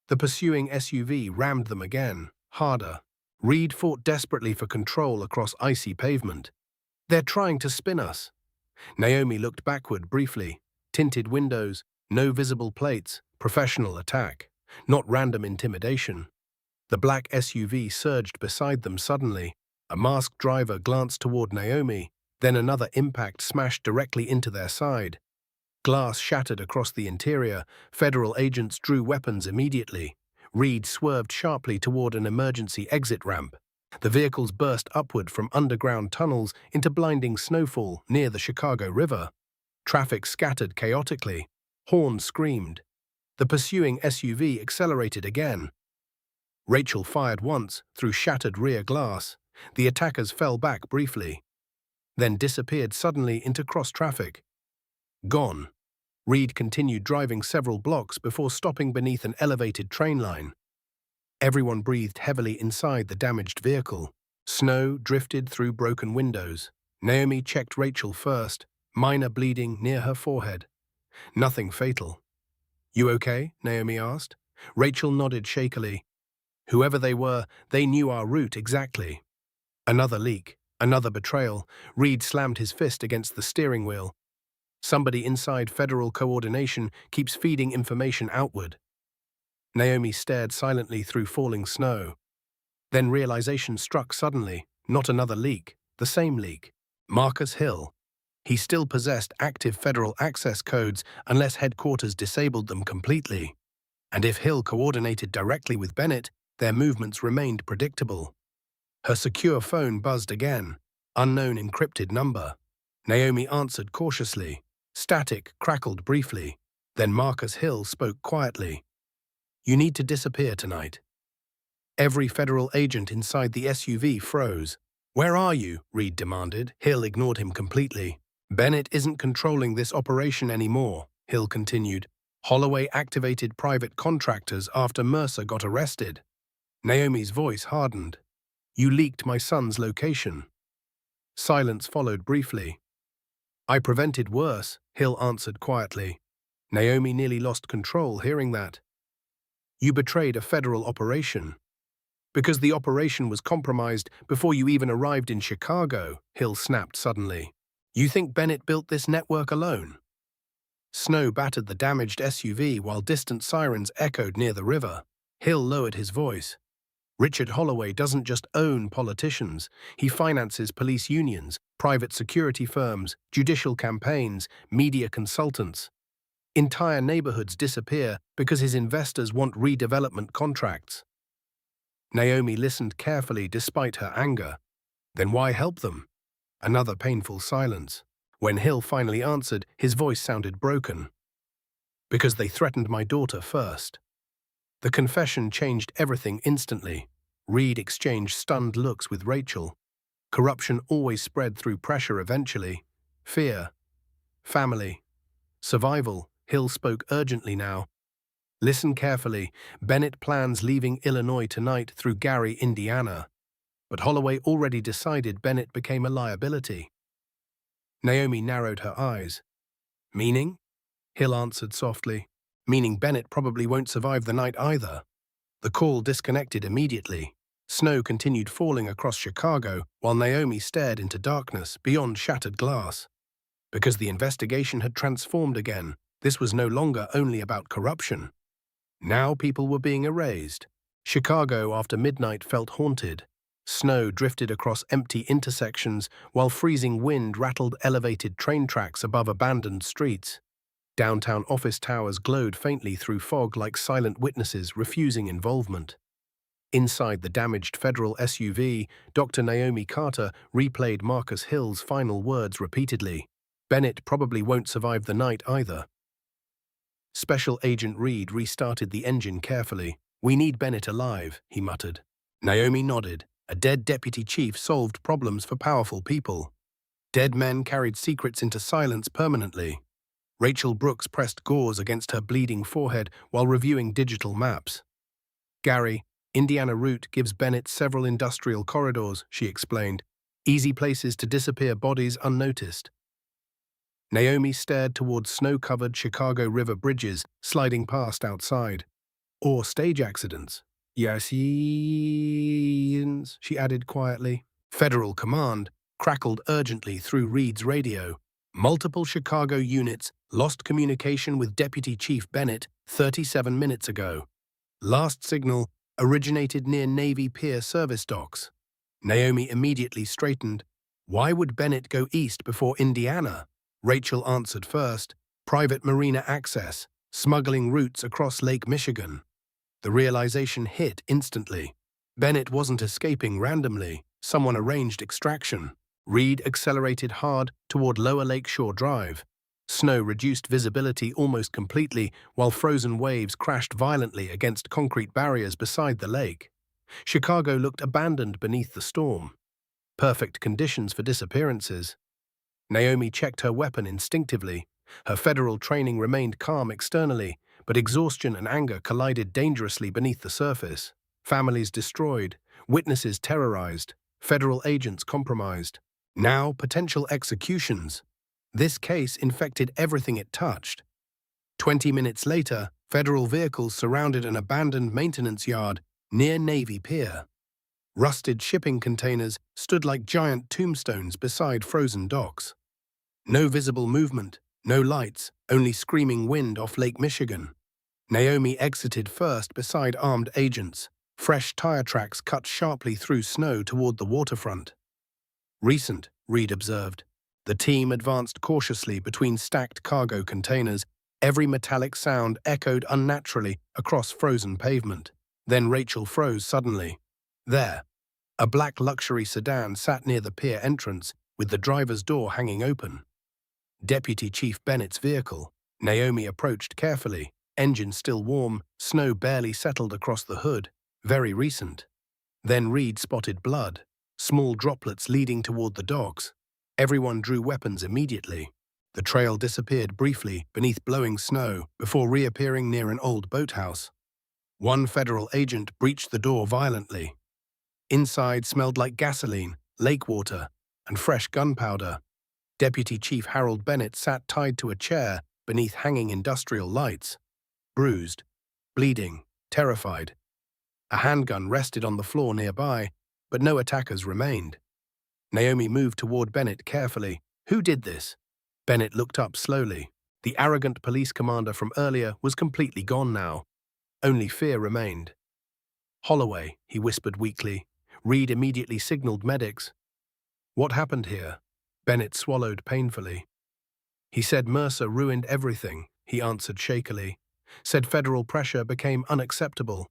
The pursuing SUV rammed them again, harder. Reed fought desperately for control across icy pavement. "They're trying to spin us." Naomi looked backward briefly. Tinted windows, no visible plates, professional attack, not random intimidation. The black SUV surged beside them suddenly. A masked driver glanced toward Naomi, then another impact smashed directly into their side. Glass shattered across the interior. Federal agents drew weapons immediately. Reed swerved sharply toward an emergency exit ramp. The vehicles burst upward from underground tunnels into blinding snowfall near the Chicago River. Traffic scattered chaotically. Horns screamed. The pursuing SUV accelerated again. Rachel fired once through shattered rear glass. The attackers fell back briefly, then disappeared suddenly into cross-traffic. Gone. Reed continued driving several blocks before stopping beneath an elevated train line. Everyone breathed heavily inside the damaged vehicle. Snow drifted through broken windows. Naomi checked Rachel first, minor bleeding near her forehead. Nothing fatal. "You okay?" Naomi asked. Rachel nodded shakily. Whoever they were, they knew our route exactly. Another leak, another betrayal. Reed slammed his fist against the steering wheel. Somebody inside federal coordination keeps feeding information outward. Naomi stared silently through falling snow. Then realization struck suddenly. Not another leak, the same leak. Marcus Hill. He still possessed active federal access codes unless headquarters disabled them completely. And if Hill coordinated directly with Bennett, their movements remained predictable. Her secure phone buzzed again. Unknown encrypted number. Naomi answered cautiously. Static crackled briefly. Then Marcus Hill spoke quietly. "You need to disappear tonight." Every federal agent inside the SUV froze. "Where are you?" Reed demanded. Hill ignored him completely. "Bennett isn't controlling this operation anymore," Hill continued. "Holloway activated private contractors after Mercer got arrested." Naomi's voice hardened. "You leaked my son's location." Silence followed briefly. "I prevented worse," Hill answered quietly. Naomi nearly lost control hearing that. "You betrayed a federal operation." "Because the operation was compromised before you even arrived in Chicago," Hill snapped suddenly. "You think Bennett built this network alone?" Snow battered the damaged SUV while distant sirens echoed near the river. Hill lowered his voice. "Richard Holloway doesn't just own politicians. He finances police unions, private security firms, judicial campaigns, media consultants. Entire neighborhoods disappear because his investors want redevelopment contracts." Naomi listened carefully despite her anger. Then why help them? Another painful silence. When Hill finally answered, his voice sounded broken. "Because they threatened my daughter first." The confession changed everything instantly. Reed exchanged stunned looks with Rachel. Corruption always spread through pressure eventually. Fear. Family. Survival. Hill spoke urgently now. Listen carefully. Bennett plans leaving Illinois tonight through Gary, Indiana. But Holloway already decided Bennett became a liability. Naomi narrowed her eyes. Meaning? Hill answered softly. Meaning Bennett probably won't survive the night either. The call disconnected immediately. Snow continued falling across Chicago while Naomi stared into darkness beyond shattered glass. Because the investigation had transformed again, this was no longer only about corruption. Now people were being erased. Chicago after midnight felt haunted. Snow drifted across empty intersections while freezing wind rattled elevated train tracks above abandoned streets. Downtown office towers glowed faintly through fog like silent witnesses refusing involvement. Inside the damaged federal SUV, Dr. Naomi Carter replayed Marcus Hill's final words repeatedly. Bennett probably won't survive the night either. Special Agent Reed restarted the engine carefully. We need Bennett alive, he muttered. Naomi nodded. A dead deputy chief solved problems for powerful people. Dead men carried secrets into silence permanently. Rachel Brooks pressed gauze against her bleeding forehead while reviewing digital maps. Gary, Indiana route gives Bennett several industrial corridors, she explained. Easy places to disappear bodies unnoticed. Naomi stared toward snow-covered Chicago River bridges sliding past outside. Or stage accidents. Yes, she added quietly. Federal command crackled urgently through Reed's radio. Multiple Chicago units lost communication with Deputy Chief Bennett 37 minutes ago. Last signal originated near Navy Pier service docks. Naomi immediately straightened. Why would Bennett go east before Indiana? Rachel answered first. Private marina access, smuggling routes across Lake Michigan. The realization hit instantly. Bennett wasn't escaping randomly. Someone arranged extraction. Reed accelerated hard toward Lower Lakeshore Drive. Snow reduced visibility almost completely while frozen waves crashed violently against concrete barriers beside the lake. Chicago looked abandoned beneath the storm. Perfect conditions for disappearances. Naomi checked her weapon instinctively. Her federal training remained calm externally, but exhaustion and anger collided dangerously beneath the surface. Families destroyed, witnesses terrorized, federal agents compromised. Now, potential executions. This case infected everything it touched. 20 minutes later, federal vehicles surrounded an abandoned maintenance yard near Navy Pier. Rusted shipping containers stood like giant tombstones beside frozen docks. No visible movement, no lights, only screaming wind off Lake Michigan. Naomi exited first beside armed agents. Fresh tire tracks cut sharply through snow toward the waterfront. Recent, Reed observed. The team advanced cautiously between stacked cargo containers. Every metallic sound echoed unnaturally across frozen pavement. Then Rachel froze suddenly. There, a black luxury sedan sat near the pier entrance, with the driver's door hanging open. Deputy Chief Bennett's vehicle. Naomi approached carefully. Engine still warm, snow barely settled across the hood. Very recent. Then Reed spotted blood, small droplets leading toward the docks. Everyone drew weapons immediately. The trail disappeared briefly beneath blowing snow before reappearing near an old boathouse. One federal agent breached the door violently. Inside smelled like gasoline, lake water, and fresh gunpowder. Deputy Chief Harold Bennett sat tied to a chair beneath hanging industrial lights. Bruised, bleeding, terrified. A handgun rested on the floor nearby, but no attackers remained. Naomi moved toward Bennett carefully. Who did this? Bennett looked up slowly. The arrogant police commander from earlier was completely gone now. Only fear remained. Holloway, he whispered weakly. Reed immediately signaled medics. What happened here? Bennett swallowed painfully. He said Mercer ruined everything, he answered shakily. Said federal pressure became unacceptable.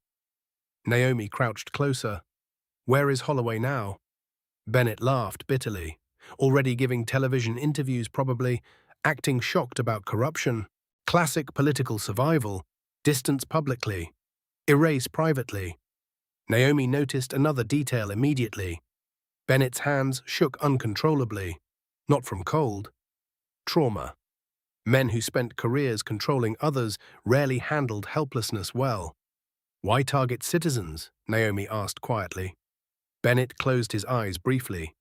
Naomi crouched closer. Where is Holloway now? Bennett laughed bitterly. Already giving television interviews probably, acting shocked about corruption. Classic political survival. Distance publicly. Erase privately. Naomi noticed another detail immediately. Bennett's hands shook uncontrollably, not from cold, trauma. Men who spent careers controlling others rarely handled helplessness well. "Why target citizens?" Naomi asked quietly. Bennett closed his eyes briefly.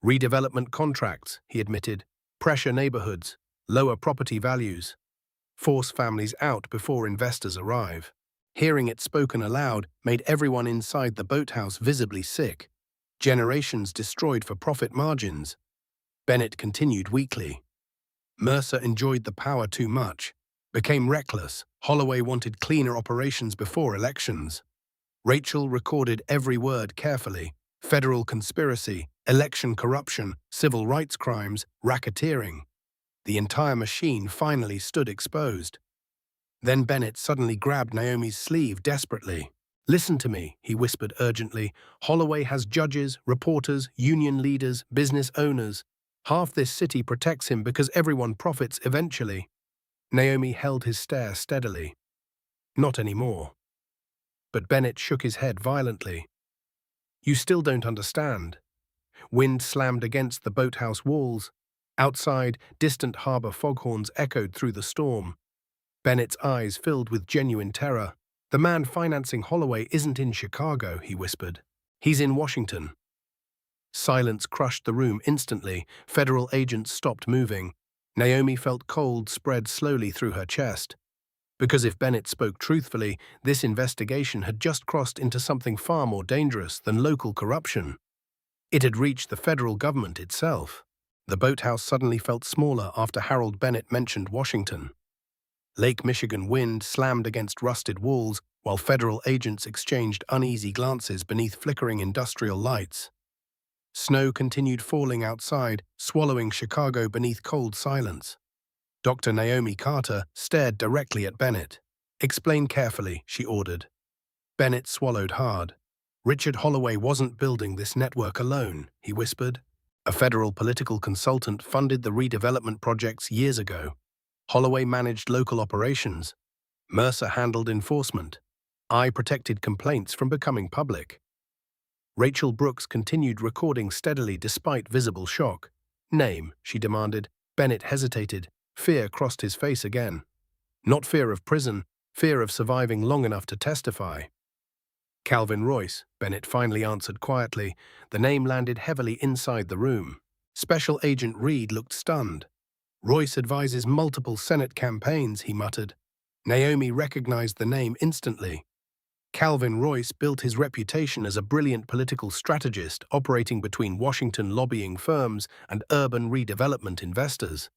"Redevelopment contracts," he admitted. "Pressure neighborhoods, lower property values. Force families out before investors arrive." Hearing it spoken aloud made everyone inside the boathouse visibly sick. Generations destroyed for profit margins. Bennett continued weakly. Mercer enjoyed the power too much, became reckless. Holloway wanted cleaner operations before elections. Rachel recorded every word carefully. Federal conspiracy, election corruption, civil rights crimes, racketeering. The entire machine finally stood exposed. Then Bennett suddenly grabbed Naomi's sleeve desperately. "Listen to me," he whispered urgently. "Holloway has judges, reporters, union leaders, business owners. Half this city protects him because everyone profits eventually." Naomi held his stare steadily. "Not anymore." But Bennett shook his head violently. "You still don't understand." Wind slammed against the boathouse walls. Outside, distant harbor foghorns echoed through the storm. Bennett's eyes filled with genuine terror. "The man financing Holloway isn't in Chicago," he whispered. "He's in Washington." Silence crushed the room instantly. Federal agents stopped moving. Naomi felt cold spread slowly through her chest. Because if Bennett spoke truthfully, this investigation had just crossed into something far more dangerous than local corruption. It had reached the federal government itself. The boathouse suddenly felt smaller after Harold Bennett mentioned Washington. Lake Michigan wind slammed against rusted walls while federal agents exchanged uneasy glances beneath flickering industrial lights. Snow continued falling outside, swallowing Chicago beneath cold silence. Dr. Naomi Carter stared directly at Bennett. "Explain carefully," she ordered. Bennett swallowed hard. "Richard Holloway wasn't building this network alone," he whispered. "A federal political consultant funded the redevelopment projects years ago. Holloway managed local operations. Mercer handled enforcement. I protected complaints from becoming public." Rachel Brooks continued recording steadily despite visible shock. "Name," she demanded. Bennett hesitated. Fear crossed his face again. Not fear of prison, fear of surviving long enough to testify. "Calvin Royce," Bennett finally answered quietly. The name landed heavily inside the room. Special Agent Reed looked stunned. "Royce advises multiple Senate campaigns," he muttered. Naomi recognized the name instantly. Calvin Royce built his reputation as a brilliant political strategist operating between Washington lobbying firms and urban redevelopment investors.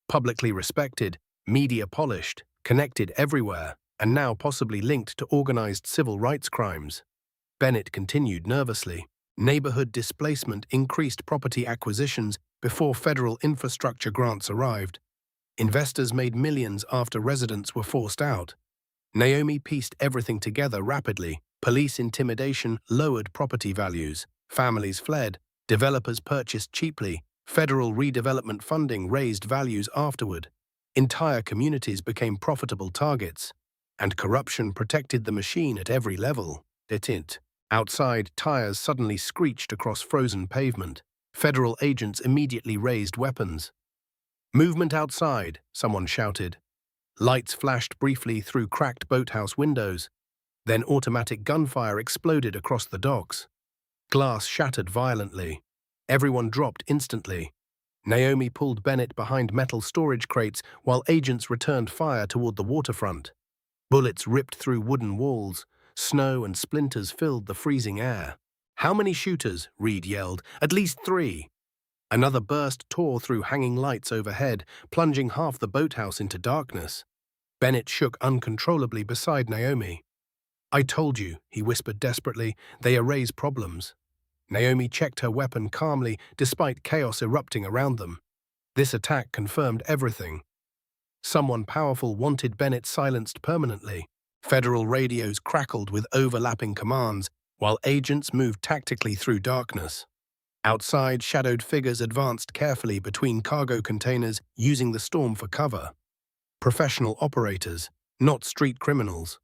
Publicly respected, media polished, connected everywhere, and now possibly linked to organized civil rights crimes. Bennett continued nervously. Neighborhood displacement increased property acquisitions before federal infrastructure grants arrived. Investors made millions after residents were forced out. Naomi pieced everything together rapidly. Police intimidation lowered property values. Families fled. Developers purchased cheaply. Federal redevelopment funding raised values afterward. Entire communities became profitable targets. And corruption protected the machine at every level. Outside, tires suddenly screeched across frozen pavement. Federal agents immediately raised weapons. "Movement outside," someone shouted. Lights flashed briefly through cracked boathouse windows. Then automatic gunfire exploded across the docks. Glass shattered violently. Everyone dropped instantly. Naomi pulled Bennett behind metal storage crates while agents returned fire toward the waterfront. Bullets ripped through wooden walls. Snow and splinters filled the freezing air. "How many shooters?" Reed yelled. "At least 3. Another burst tore through hanging lights overhead, plunging half the boathouse into darkness. Bennett shook uncontrollably beside Naomi. "I told you," he whispered desperately, "they erase problems." Naomi checked her weapon calmly, despite chaos erupting around them. This attack confirmed everything. Someone powerful wanted Bennett silenced permanently. Federal radios crackled with overlapping commands, while agents moved tactically through darkness. Outside, shadowed figures advanced carefully between cargo containers, using the storm for cover. Professional operators, not street criminals.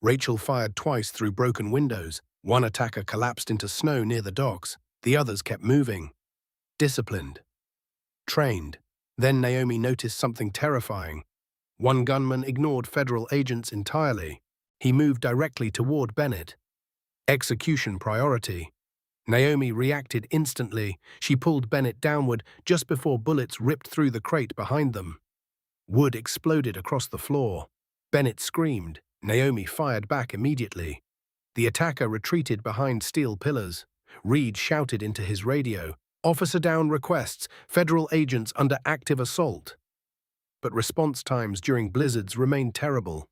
Rachel fired twice through broken windows. One attacker collapsed into snow near the docks. The others kept moving. Disciplined. Trained. Then Naomi noticed something terrifying. One gunman ignored federal agents entirely. He moved directly toward Bennett. Execution priority. Naomi reacted instantly. She pulled Bennett downward just before bullets ripped through the crate behind them. Wood exploded across the floor. Bennett screamed. Naomi fired back immediately. The attacker retreated behind steel pillars. Reed shouted into his radio, "Officer down requests, federal agents under active assault." But response times during blizzards remained terrible.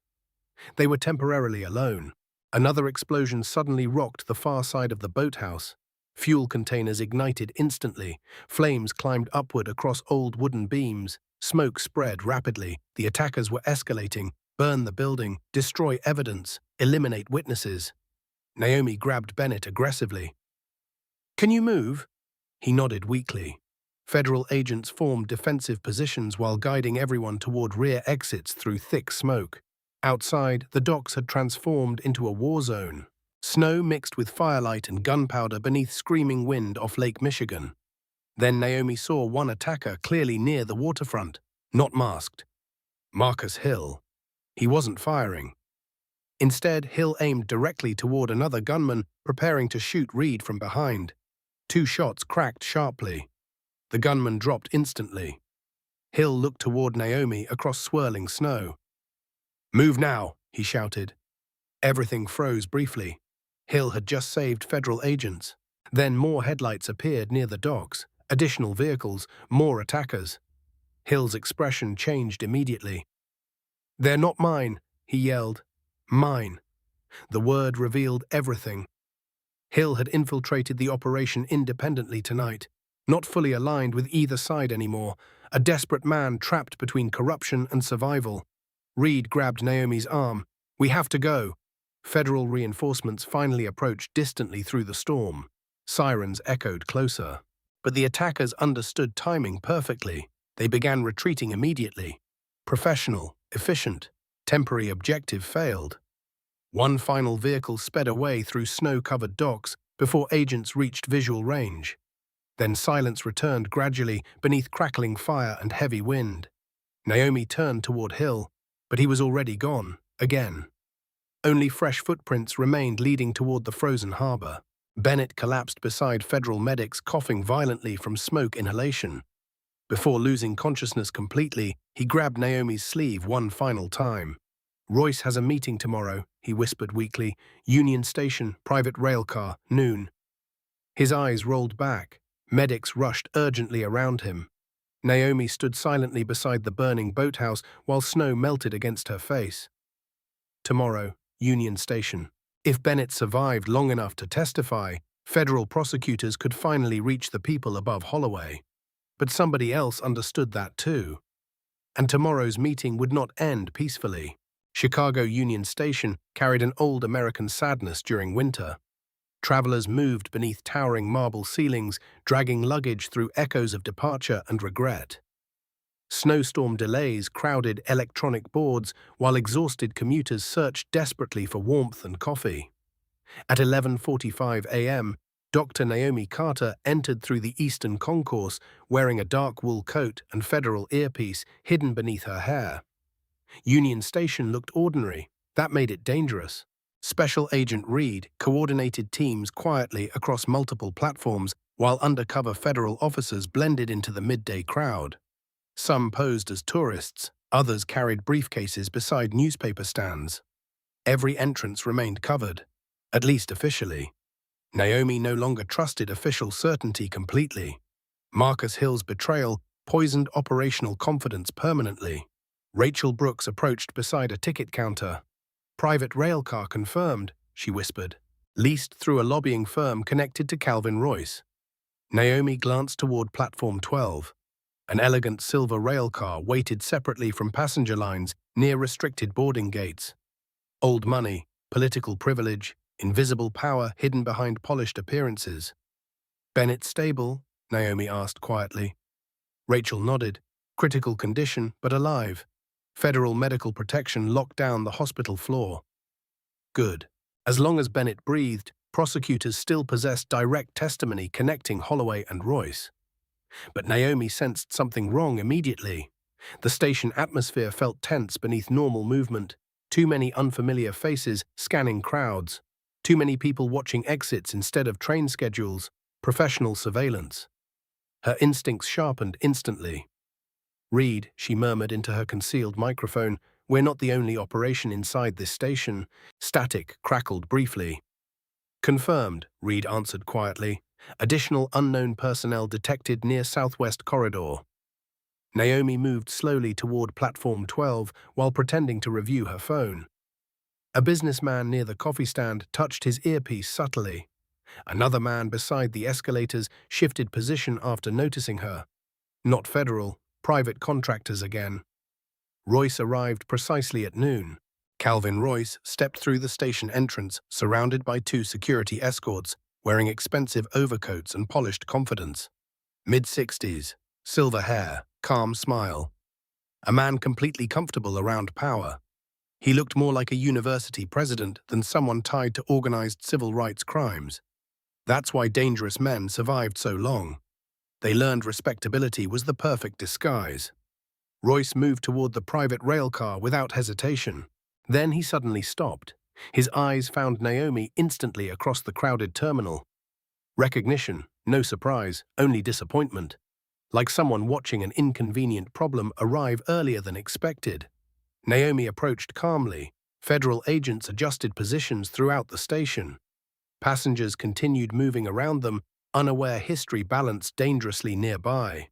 They were temporarily alone. Another explosion suddenly rocked the far side of the boathouse. Fuel containers ignited instantly. Flames climbed upward across old wooden beams. Smoke spread rapidly. The attackers were escalating. Burn the building, destroy evidence, eliminate witnesses. Naomi grabbed Bennett aggressively. "Can you move?" He nodded weakly. Federal agents formed defensive positions while guiding everyone toward rear exits through thick smoke. Outside, the docks had transformed into a war zone. Snow mixed with firelight and gunpowder beneath screaming wind off Lake Michigan. Then Naomi saw one attacker clearly near the waterfront, not masked. Marcus Hill. He wasn't firing. Instead, Hill aimed directly toward another gunman preparing to shoot Reed from behind. 2 shots cracked sharply. The gunman dropped instantly. Hill looked toward Naomi across swirling snow. "Move now," he shouted. Everything froze briefly. Hill had just saved federal agents. Then more headlights appeared near the docks, additional vehicles, more attackers. Hill's expression changed immediately. "They're not mine," he yelled. "Mine." The word revealed everything. Hill had infiltrated the operation independently tonight, not fully aligned with either side anymore, a desperate man trapped between corruption and survival. Reed grabbed Naomi's arm. "We have to go." Federal reinforcements finally approached distantly through the storm. Sirens echoed closer. But the attackers understood timing perfectly. They began retreating immediately. Professional, efficient, temporary objective failed. One final vehicle sped away through snow-covered docks before agents reached visual range. Then silence returned gradually beneath crackling fire and heavy wind. Naomi turned toward Hill, but he was already gone, again. Only fresh footprints remained leading toward the frozen harbor. Bennett collapsed beside federal medics, coughing violently from smoke inhalation. Before losing consciousness completely, he grabbed Naomi's sleeve one final time. "Royce has a meeting tomorrow," he whispered weakly. "Union Station, private railcar, noon." His eyes rolled back. Medics rushed urgently around him. Naomi stood silently beside the burning boathouse while snow melted against her face. Tomorrow, Union Station. If Bennett survived long enough to testify, federal prosecutors could finally reach the people above Holloway. But somebody else understood that too. And tomorrow's meeting would not end peacefully. Chicago Union Station carried an old American sadness during winter. Travelers moved beneath towering marble ceilings, dragging luggage through echoes of departure and regret. Snowstorm delays crowded electronic boards while exhausted commuters searched desperately for warmth and coffee. At 11:45 a.m., Dr. Naomi Carter entered through the eastern concourse wearing a dark wool coat and federal earpiece hidden beneath her hair. Union Station looked ordinary. That made it dangerous. Special Agent Reed coordinated teams quietly across multiple platforms while undercover federal officers blended into the midday crowd. Some posed as tourists, others carried briefcases beside newspaper stands. Every entrance remained covered, at least officially. Naomi no longer trusted official certainty completely. Marcus Hill's betrayal poisoned operational confidence permanently. Rachel Brooks approached beside a ticket counter. "Private railcar confirmed," she whispered. "Leased through a lobbying firm connected to Calvin Royce." Naomi glanced toward Platform 12. An elegant silver railcar waited separately from passenger lines near restricted boarding gates. Old money, political privilege, invisible power hidden behind polished appearances. "Bennett stable?" Naomi asked quietly. Rachel nodded. "Critical condition, but alive. Federal medical protection locked down the hospital floor." "Good. As long as Bennett breathed, Prosecutors still possessed direct testimony connecting Holloway and Royce. But Naomi sensed something wrong immediately. The station atmosphere felt tense beneath normal movement. Too many unfamiliar faces scanning crowds. Too many people watching exits instead of train schedules. Professional surveillance. Her instincts sharpened instantly. "Reed," she murmured into her concealed microphone, "we're not the only operation inside this station." Static crackled briefly. "Confirmed," Reed answered quietly. "Additional unknown personnel detected near Southwest Corridor." Naomi moved slowly toward Platform 12 while pretending to review her phone. A businessman near the coffee stand touched his earpiece subtly. Another man beside the escalators shifted position after noticing her. Not federal, private contractors again. Royce arrived precisely at noon. Calvin Royce stepped through the station entrance, surrounded by 2 security escorts, wearing expensive overcoats and polished confidence. Mid-60s, silver hair, calm smile. A man completely comfortable around power. He looked more like a university president than someone tied to organized civil rights crimes. That's why dangerous men survived so long. They learned respectability was the perfect disguise. Royce moved toward the private rail car without hesitation. Then he suddenly stopped. His eyes found Naomi instantly across the crowded terminal. Recognition, no surprise, only disappointment. Like someone watching an inconvenient problem arrive earlier than expected. Naomi approached calmly. Federal agents adjusted positions throughout the station. Passengers continued moving around them, unaware history balanced dangerously nearby.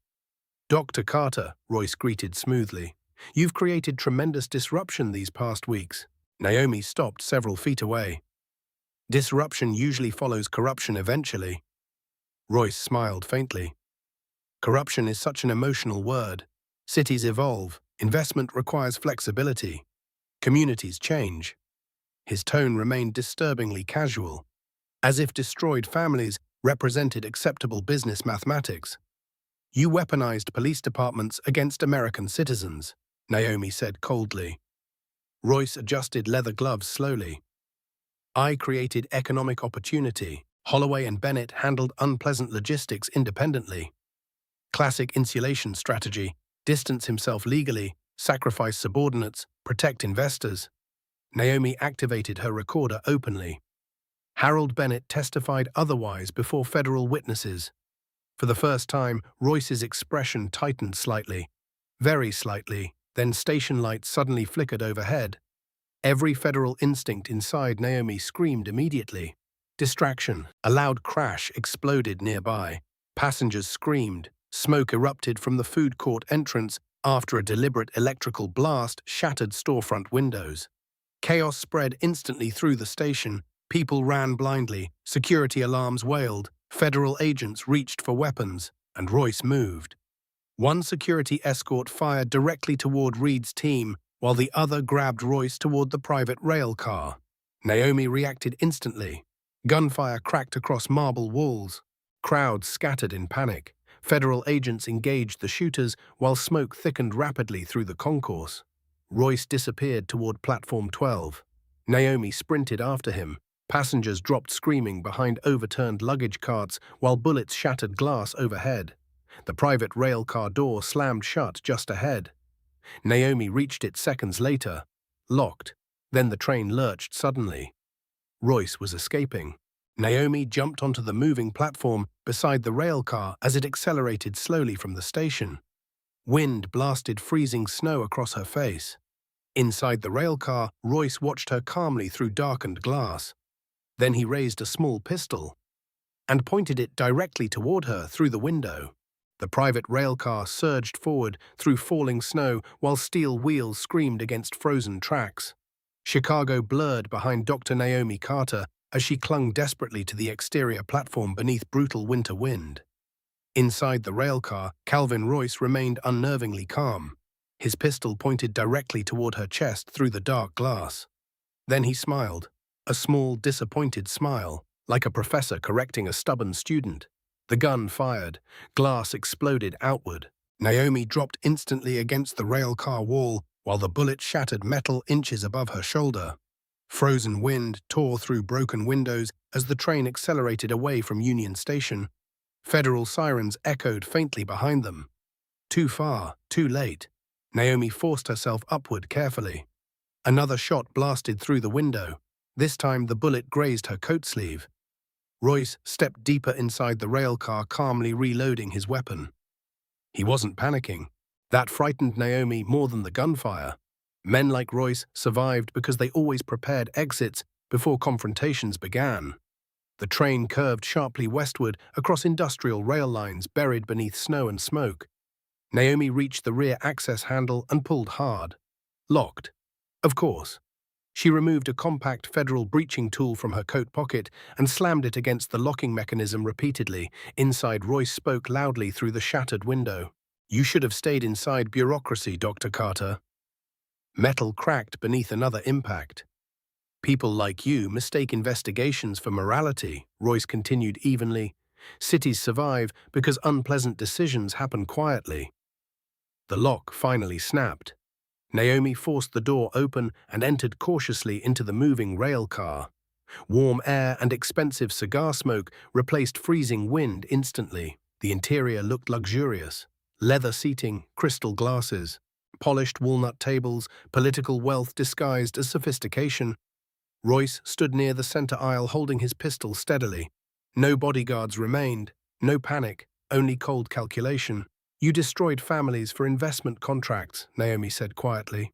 "Dr. Carter," Royce greeted smoothly. "You've created tremendous disruption these past weeks." Naomi stopped several feet away. "Disruption usually follows corruption eventually." Royce smiled faintly. "Corruption is such an emotional word. Cities evolve. Investment requires flexibility. Communities change." His tone remained disturbingly casual, as if destroyed families represented acceptable business mathematics. "You weaponized police departments against American citizens," Naomi said coldly. Royce adjusted leather gloves slowly. "I created economic opportunity. Holloway and Bennett handled unpleasant logistics independently." Classic insulation strategy: distance himself legally, sacrifice subordinates, protect investors. Naomi activated her recorder openly. Harold Bennett testified otherwise before federal witnesses. For the first time, Royce's expression tightened slightly. Very slightly, then station lights suddenly flickered overhead. Every federal instinct inside Naomi screamed immediately. Distraction. A loud crash exploded nearby. Passengers screamed. Smoke erupted from the food court entrance after a deliberate electrical blast shattered storefront windows. Chaos spread instantly through the station. People ran blindly. Security alarms wailed. Federal agents reached for weapons, and Royce moved. One security escort fired directly toward Reed's team, while the other grabbed Royce toward the private rail car. Naomi reacted instantly. Gunfire cracked across marble walls. Crowds scattered in panic. Federal agents engaged the shooters while smoke thickened rapidly through the concourse. Royce disappeared toward Platform 12. Naomi sprinted after him. Passengers dropped screaming behind overturned luggage carts while bullets shattered glass overhead. The private rail car door slammed shut just ahead. Naomi reached it seconds later, locked. Then the train lurched suddenly. Royce was escaping. Naomi jumped onto the moving platform beside the rail car as it accelerated slowly from the station. Wind blasted freezing snow across her face. Inside the rail car, Royce watched her calmly through darkened glass. Then he raised a small pistol and pointed it directly toward her through the window. The private rail car surged forward through falling snow while steel wheels screamed against frozen tracks. Chicago blurred behind Dr. Naomi Carter as she clung desperately to the exterior platform beneath brutal winter wind. Inside the rail car, Calvin Royce remained unnervingly calm. His pistol pointed directly toward her chest through the dark glass. Then he smiled, a small, disappointed smile, like a professor correcting a stubborn student. The gun fired. Glass exploded outward. Naomi dropped instantly against the rail car wall while the bullet shattered metal inches above her shoulder. Frozen wind tore through broken windows As the train accelerated away from Union Station, federal sirens echoed faintly behind them. Too far, too late. Naomi forced herself upward carefully. Another shot blasted through the window. This time the bullet grazed her coat sleeve. Royce stepped deeper inside the rail car, calmly reloading his weapon. He wasn't panicking. That frightened Naomi more than the gunfire. Men like Royce survived because they always prepared exits before confrontations began. The train curved sharply westward across industrial rail lines buried beneath snow and smoke. Naomi reached the rear access handle and pulled hard. Locked. Of course. She removed a compact federal breaching tool from her coat pocket and slammed it against the locking mechanism repeatedly. Inside, Royce spoke loudly through the shattered window. "You should have stayed inside bureaucracy, Dr. Carter." Metal cracked beneath another impact. "People like you mistake investigations for morality," Royce continued evenly. "Cities survive because unpleasant decisions happen quietly." The lock finally snapped. Naomi forced the door open and entered cautiously into the moving rail car. Warm air and expensive cigar smoke replaced freezing wind instantly. The interior looked luxurious. Leather seating, crystal glasses, polished walnut tables, political wealth disguised as sophistication. Royce stood near the center aisle holding his pistol steadily. No bodyguards remained, no panic, only cold calculation. "You destroyed families for investment contracts," Naomi said quietly.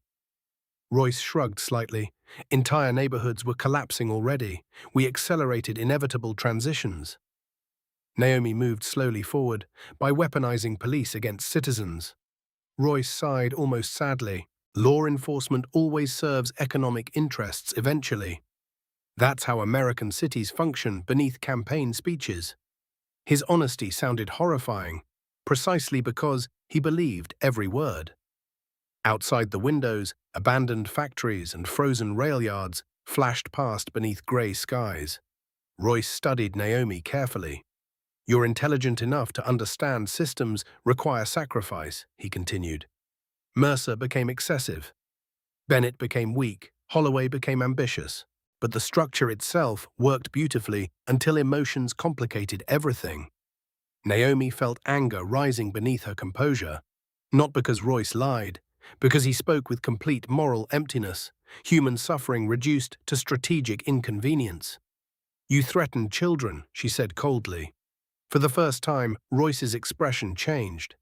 Royce shrugged slightly. "Entire neighborhoods were collapsing already. We accelerated inevitable transitions." Naomi moved slowly forward, by weaponizing police against citizens. Royce sighed almost sadly. "Law enforcement always serves economic interests eventually. That's how American cities function beneath campaign speeches." His honesty sounded horrifying, precisely because he believed every word. Outside the windows, abandoned factories and frozen rail yards flashed past beneath grey skies. Royce studied Naomi carefully. "You're intelligent enough to understand systems require sacrifice," he continued. Mercer became excessive. Bennett became weak. Holloway became ambitious. But the structure itself worked beautifully until emotions complicated everything. Naomi felt anger rising beneath her composure, not because Royce lied, because he spoke with complete moral emptiness, human suffering reduced to strategic inconvenience. "You threatened children," she said coldly. For the first time, Royce's expression changed.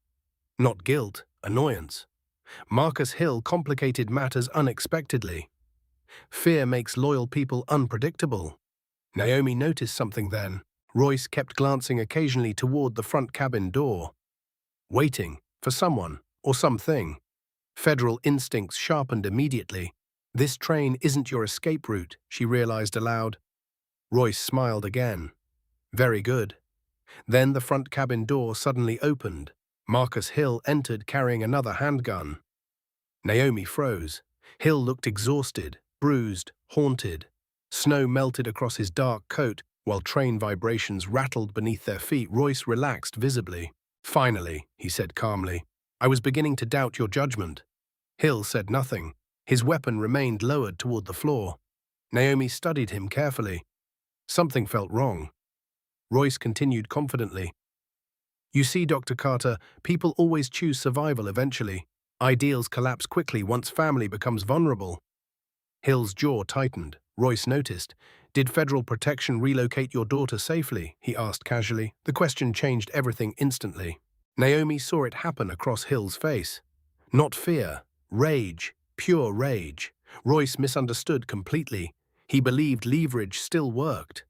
Not guilt, annoyance. Marcus Hill complicated matters unexpectedly. Fear makes loyal people unpredictable. Naomi noticed something then. Royce kept glancing occasionally toward the front cabin door, waiting for someone or something. Federal instincts sharpened immediately. "This train isn't your escape route," she realized aloud. Royce smiled again. "Very good." Then the front cabin door suddenly opened. Marcus Hill entered carrying another handgun. Naomi froze. Hill looked exhausted, bruised, haunted. Snow melted across his dark coat, while train vibrations rattled beneath their feet. Royce relaxed visibly. "Finally," he said calmly. "I was beginning to doubt your judgment." Hill said nothing. His weapon remained lowered toward the floor. Naomi studied him carefully. Something felt wrong. Royce continued confidently. "You see, Dr. Carter, people always choose survival eventually. Ideals collapse quickly once family becomes vulnerable." Hill's jaw tightened. Royce noticed. "Did federal protection relocate your daughter safely?" he asked casually. The question changed everything instantly. Naomi saw it happen across Hill's face. Not fear, rage, pure rage. Royce misunderstood completely. He believed leverage still worked.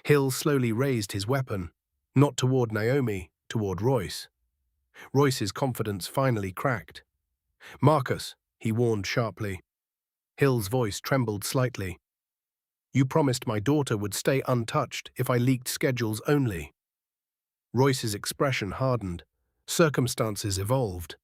Hill slowly raised his weapon, not toward Naomi, toward Royce. Royce's confidence finally cracked. "Marcus," he warned sharply. Hill's voice trembled slightly. "You promised my daughter would stay untouched if I leaked schedules only." Royce's expression hardened. Circumstances evolved.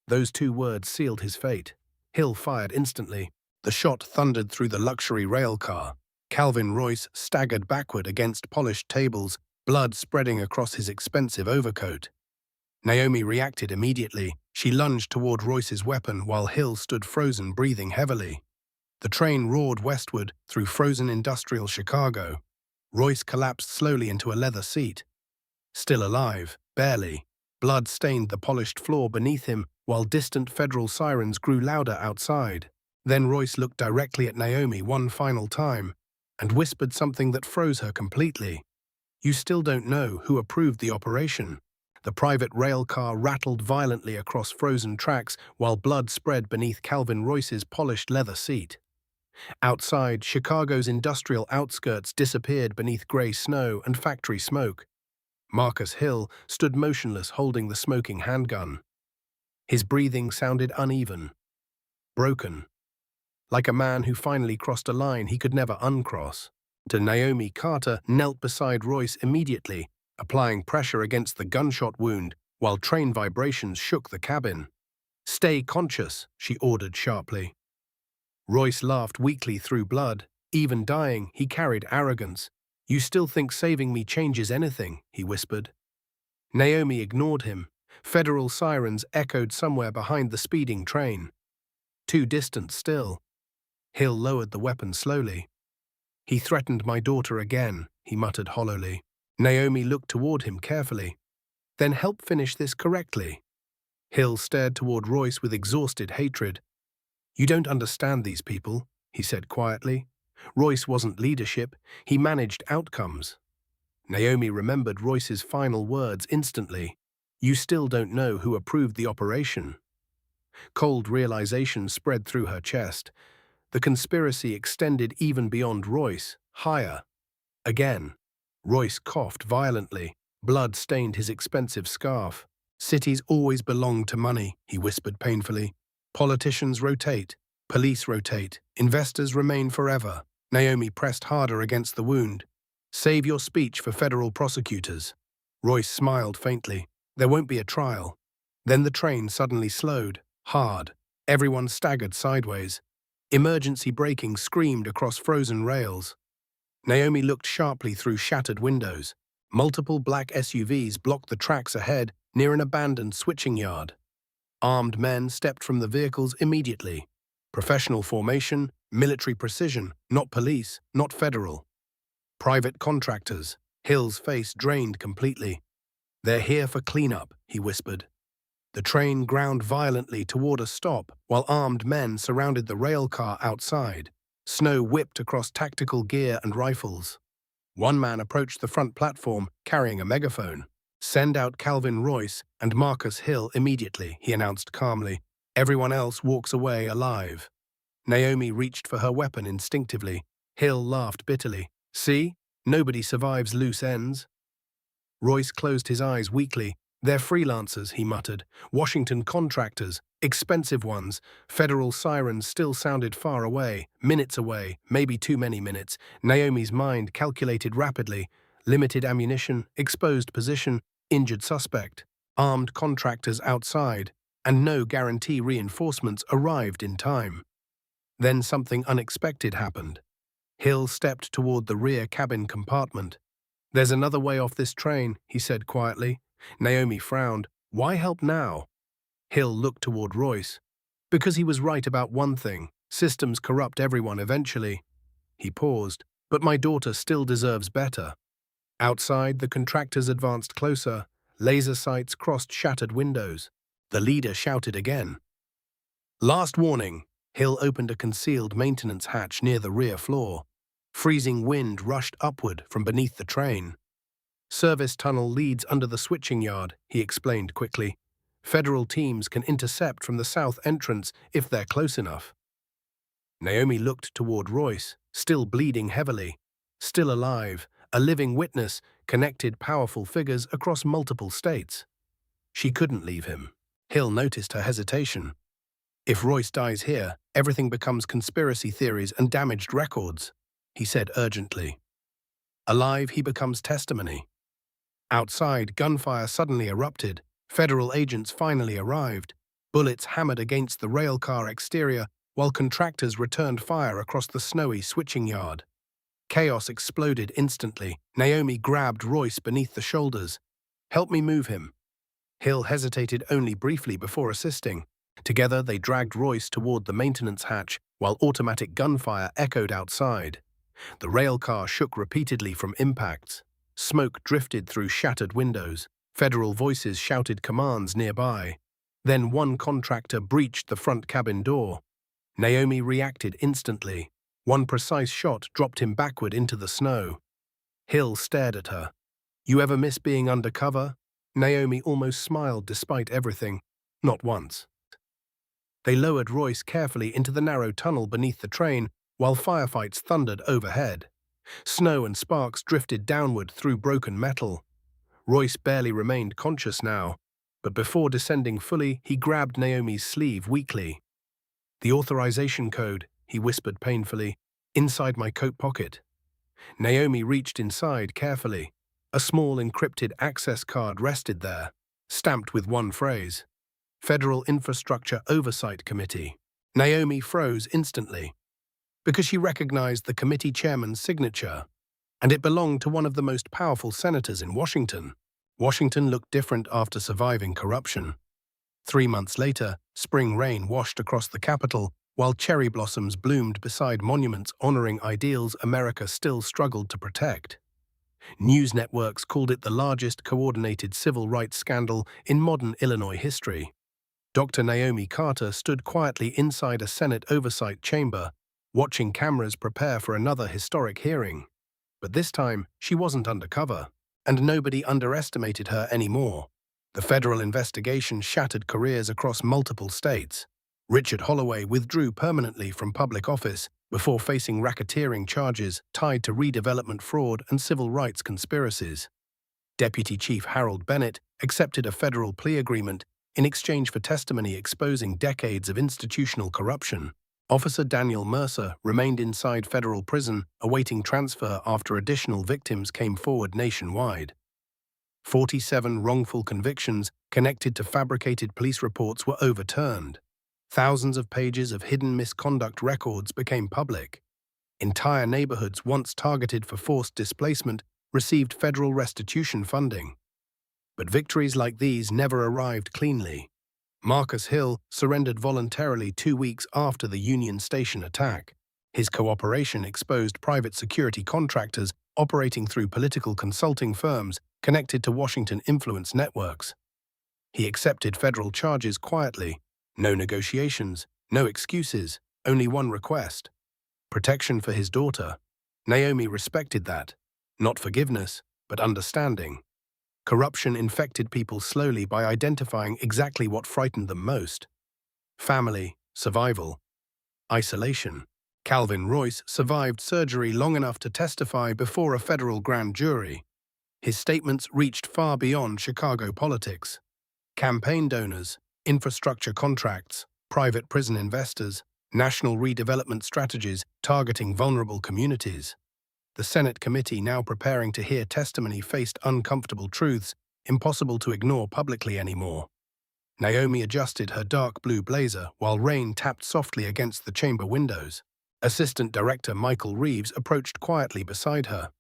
Those two words sealed his fate. Hill fired instantly. The shot thundered through the luxury rail car. Calvin Royce staggered backward against polished tables, blood spreading across his expensive overcoat. Naomi reacted immediately. She lunged toward Royce's weapon while Hill stood frozen, breathing heavily. The train roared westward through frozen industrial Chicago. Royce collapsed slowly into a leather seat. Still alive, barely. Blood stained the polished floor beneath him while distant federal sirens grew louder outside. Then Royce looked directly at Naomi one final time and whispered something that froze her completely. "You still don't know who approved the operation." The private rail car rattled violently across frozen tracks while blood spread beneath Calvin Royce's polished leather seat. Outside, Chicago's industrial outskirts disappeared beneath grey snow and factory smoke. Marcus Hill stood motionless holding the smoking handgun. His breathing sounded uneven, broken, like a man who finally crossed a line he could never uncross. Naomi Carter knelt beside Royce immediately, applying pressure against the gunshot wound while train vibrations shook the cabin. "Stay conscious," she ordered sharply. Royce laughed weakly through blood. Even dying, he carried arrogance. "You still think saving me changes anything?" he whispered. Naomi ignored him. Federal sirens echoed somewhere behind the speeding train. Too distant still. Hill lowered the weapon slowly. "He threatened my daughter again," he muttered hollowly. Naomi looked toward him carefully. "Then help finish this correctly." Hill stared toward Royce with exhausted hatred. "You don't understand these people," he said quietly. Royce wasn't leadership, he managed outcomes. Naomi remembered Royce's final words instantly. "You still don't know who approved the operation." Cold realization spread through her chest. The conspiracy extended even beyond Royce, higher. Again. Royce coughed violently. Blood stained his expensive scarf. "Cities always belong to money," he whispered painfully. "Politicians rotate, police rotate, investors remain forever." Naomi pressed harder against the wound. "Save your speech for federal prosecutors." Royce smiled faintly. "There won't be a trial." Then the train suddenly slowed, hard. Everyone staggered sideways. Emergency braking screamed across frozen rails. Naomi looked sharply through shattered windows. Multiple black SUVs blocked the tracks ahead near an abandoned switching yard. Armed men stepped from the vehicles immediately. Professional formation, military precision, not police, not federal. Private contractors. Hill's face drained completely. "They're here for cleanup," he whispered. The train ground violently toward a stop while armed men surrounded the rail car outside. Snow whipped across tactical gear and rifles. One man approached the front platform carrying a megaphone. "Send out Calvin Royce and Marcus Hill immediately," he announced calmly. "Everyone else walks away alive." Naomi reached for her weapon instinctively. Hill laughed bitterly. "See? Nobody survives loose ends." Royce closed his eyes weakly. "They're freelancers," he muttered. "Washington contractors, expensive ones." Federal sirens still sounded far away, minutes away, maybe too many minutes. Naomi's mind calculated rapidly. Limited ammunition, exposed position, injured suspect, armed contractors outside, and no guarantee reinforcements arrived in time. Then something unexpected happened. Hill stepped toward the rear cabin compartment. "There's another way off this train," he said quietly. Naomi frowned. "Why help now?" Hill looked toward Royce. "Because he was right about one thing. Systems corrupt everyone eventually." He paused. "But my daughter still deserves better." Outside, the contractors advanced closer. Laser sights crossed shattered windows. The leader shouted again. "Last warning." Hill opened a concealed maintenance hatch near the rear floor. Freezing wind rushed upward from beneath the train. "Service tunnel leads under the switching yard," he explained quickly. "Federal teams can intercept from the south entrance if they're close enough." Naomi looked toward Royce, still bleeding heavily. Still alive, a living witness, connected powerful figures across multiple states. She couldn't leave him. Hill noticed her hesitation. "If Royce dies here, everything becomes conspiracy theories and damaged records," he said urgently. "Alive, he becomes testimony." Outside, gunfire suddenly erupted. Federal agents finally arrived. Bullets hammered against the railcar exterior while contractors returned fire across the snowy switching yard. Chaos exploded instantly. Naomi grabbed Royce beneath the shoulders. "Help me move him." Hill hesitated only briefly before assisting. Together, they dragged Royce toward the maintenance hatch while automatic gunfire echoed outside. The rail car shook repeatedly from impacts. Smoke drifted through shattered windows. Federal voices shouted commands nearby. Then one contractor breached the front cabin door. Naomi reacted instantly. One precise shot dropped him backward into the snow. Hill stared at her. "You ever miss being undercover?" Naomi almost smiled despite everything. Not once. They lowered Royce carefully into the narrow tunnel beneath the train while firefights thundered overhead. Snow and sparks drifted downward through broken metal. Royce barely remained conscious now, but before descending fully, he grabbed Naomi's sleeve weakly. "The authorization code," he whispered painfully, "inside my coat pocket." Naomi reached inside carefully. A small encrypted access card rested there, stamped with one phrase: Federal Infrastructure Oversight Committee. Naomi froze instantly, because she recognized the committee chairman's signature, and it belonged to one of the most powerful senators in Washington. Washington looked different after surviving corruption. 3 months later, spring rain washed across the Capitol, while cherry blossoms bloomed beside monuments honoring ideals America still struggled to protect. News networks called it the largest coordinated civil rights scandal in modern Illinois history. Dr. Naomi Carter stood quietly inside a Senate oversight chamber, watching cameras prepare for another historic hearing. But this time, she wasn't undercover, and nobody underestimated her anymore. The federal investigation shattered careers across multiple states. Richard Holloway withdrew permanently from public office before facing racketeering charges tied to redevelopment fraud and civil rights conspiracies. Deputy Chief Harold Bennett accepted a federal plea agreement in exchange for testimony exposing decades of institutional corruption. Officer Daniel Mercer remained inside federal prison awaiting transfer after additional victims came forward nationwide. 47 wrongful convictions connected to fabricated police reports were overturned. Thousands of pages of hidden misconduct records became public. Entire neighborhoods once targeted for forced displacement received federal restitution funding. But victories like these never arrived cleanly. Marcus Hill surrendered voluntarily 2 weeks after the Union Station attack. His cooperation exposed private security contractors operating through political consulting firms connected to Washington influence networks. He accepted federal charges quietly. No negotiations, no excuses, only one request: protection for his daughter. Naomi respected that. Not forgiveness, but understanding. Corruption infected people slowly by identifying exactly what frightened them most: family, survival, isolation. Calvin Royce survived surgery long enough to testify before a federal grand jury. His statements reached far beyond Chicago politics. Campaign donors, infrastructure contracts, private prison investors, national redevelopment strategies targeting vulnerable communities. The Senate committee now preparing to hear testimony faced uncomfortable truths impossible to ignore publicly anymore. Naomi adjusted her dark blue blazer while rain tapped softly against the chamber windows. Assistant Director Michael Reeves approached quietly beside her.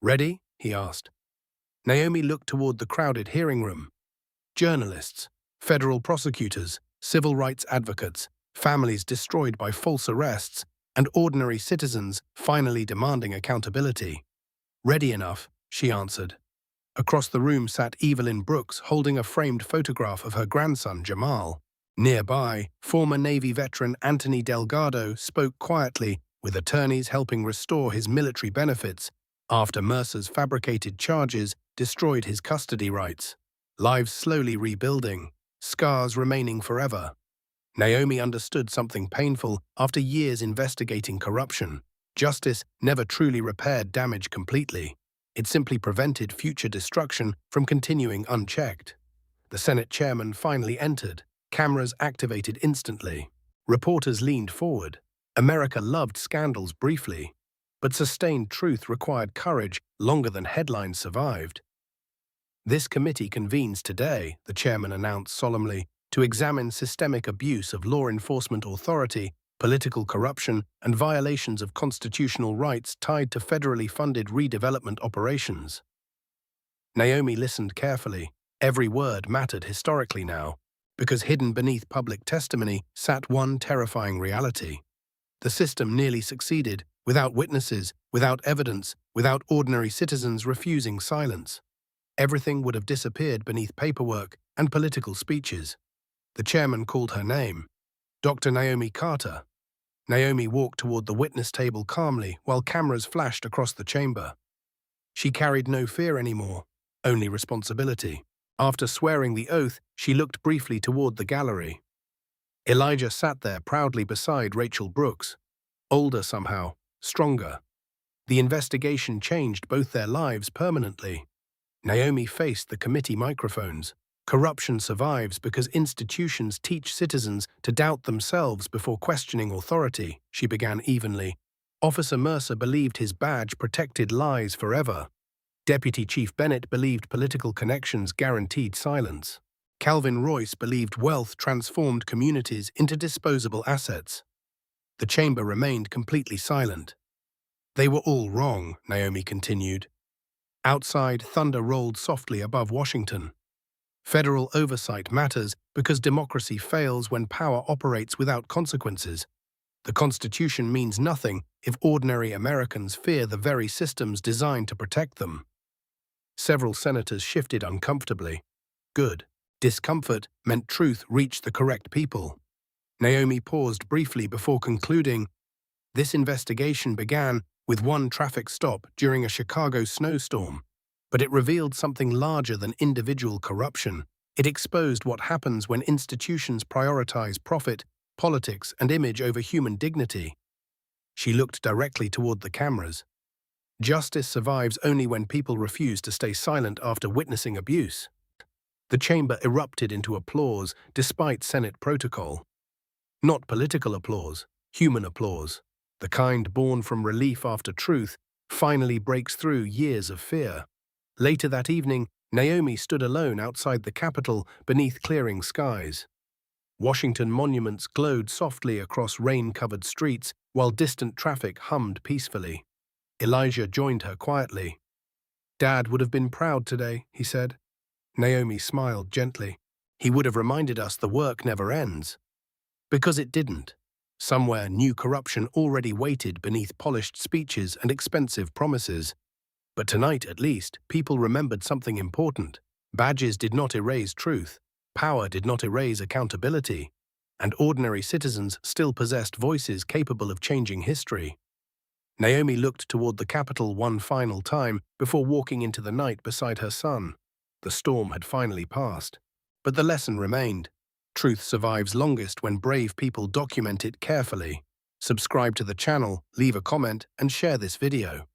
"Ready?" he asked. Naomi looked toward the crowded hearing room. Journalists, federal prosecutors, civil rights advocates, families destroyed by false arrests, and ordinary citizens finally demanding accountability. "Ready enough," she answered. Across the room sat Evelyn Brooks holding a framed photograph of her grandson Jamal. Nearby, former Navy veteran Anthony Delgado spoke quietly, with attorneys helping restore his military benefits after Mercer's fabricated charges destroyed his custody rights. Lives slowly rebuilding, scars remaining forever. Naomi understood something painful after years investigating corruption. Justice never truly repaired damage completely. It simply prevented future destruction from continuing unchecked. The Senate chairman finally entered, cameras activated instantly. Reporters leaned forward. America loved scandals briefly, but sustained truth required courage longer than headlines survived. "This committee convenes today," the chairman announced solemnly, "to examine systemic abuse of law enforcement authority, political corruption, and violations of constitutional rights tied to federally funded redevelopment operations." Naomi listened carefully. Every word mattered historically now, because hidden beneath public testimony sat one terrifying reality. The system nearly succeeded, without witnesses, without evidence, without ordinary citizens refusing silence. Everything would have disappeared beneath paperwork and political speeches. The chairman called her name. Dr. Naomi Carter. Naomi walked toward the witness table calmly while cameras flashed across the chamber. She carried no fear anymore, only responsibility. After swearing the oath, she looked briefly toward the gallery. Elijah sat there proudly beside Rachel Brooks, older somehow, stronger. The investigation changed both their lives permanently. Naomi faced the committee microphones. Corruption survives because institutions teach citizens to doubt themselves before questioning authority, she began evenly. Officer Mercer believed his badge protected lies forever. Deputy Chief Bennett believed political connections guaranteed silence. Calvin Royce believed wealth transformed communities into disposable assets. The chamber remained completely silent. They were all wrong, Naomi continued. Outside, thunder rolled softly above Washington. Federal oversight matters because democracy fails when power operates without consequences. The Constitution means nothing if ordinary Americans fear the very systems designed to protect them. Several senators shifted uncomfortably. Good. Discomfort meant truth reached the correct people. Naomi paused briefly before concluding. This investigation began with one traffic stop during a Chicago snowstorm, but it revealed something larger than individual corruption. It exposed what happens when institutions prioritize profit, politics, and image over human dignity. She looked directly toward the cameras. Justice survives only when people refuse to stay silent after witnessing abuse. The chamber erupted into applause despite Senate protocol. Not political applause, human applause. The kind born from relief after truth finally breaks through years of fear. Later that evening, Naomi stood alone outside the Capitol beneath clearing skies. Washington monuments glowed softly across rain-covered streets while distant traffic hummed peacefully. Elijah joined her quietly. "Dad would have been proud today," he said. Naomi smiled gently. "He would have reminded us the work never ends." Because it didn't. Somewhere, new corruption already waited beneath polished speeches and expensive promises. But tonight, at least, people remembered something important. Badges did not erase truth. Power did not erase accountability. And ordinary citizens still possessed voices capable of changing history. Naomi looked toward the Capitol one final time before walking into the night beside her son. The storm had finally passed. But the lesson remained. Truth survives longest when brave people document it carefully. Subscribe to the channel, leave a comment, and share this video.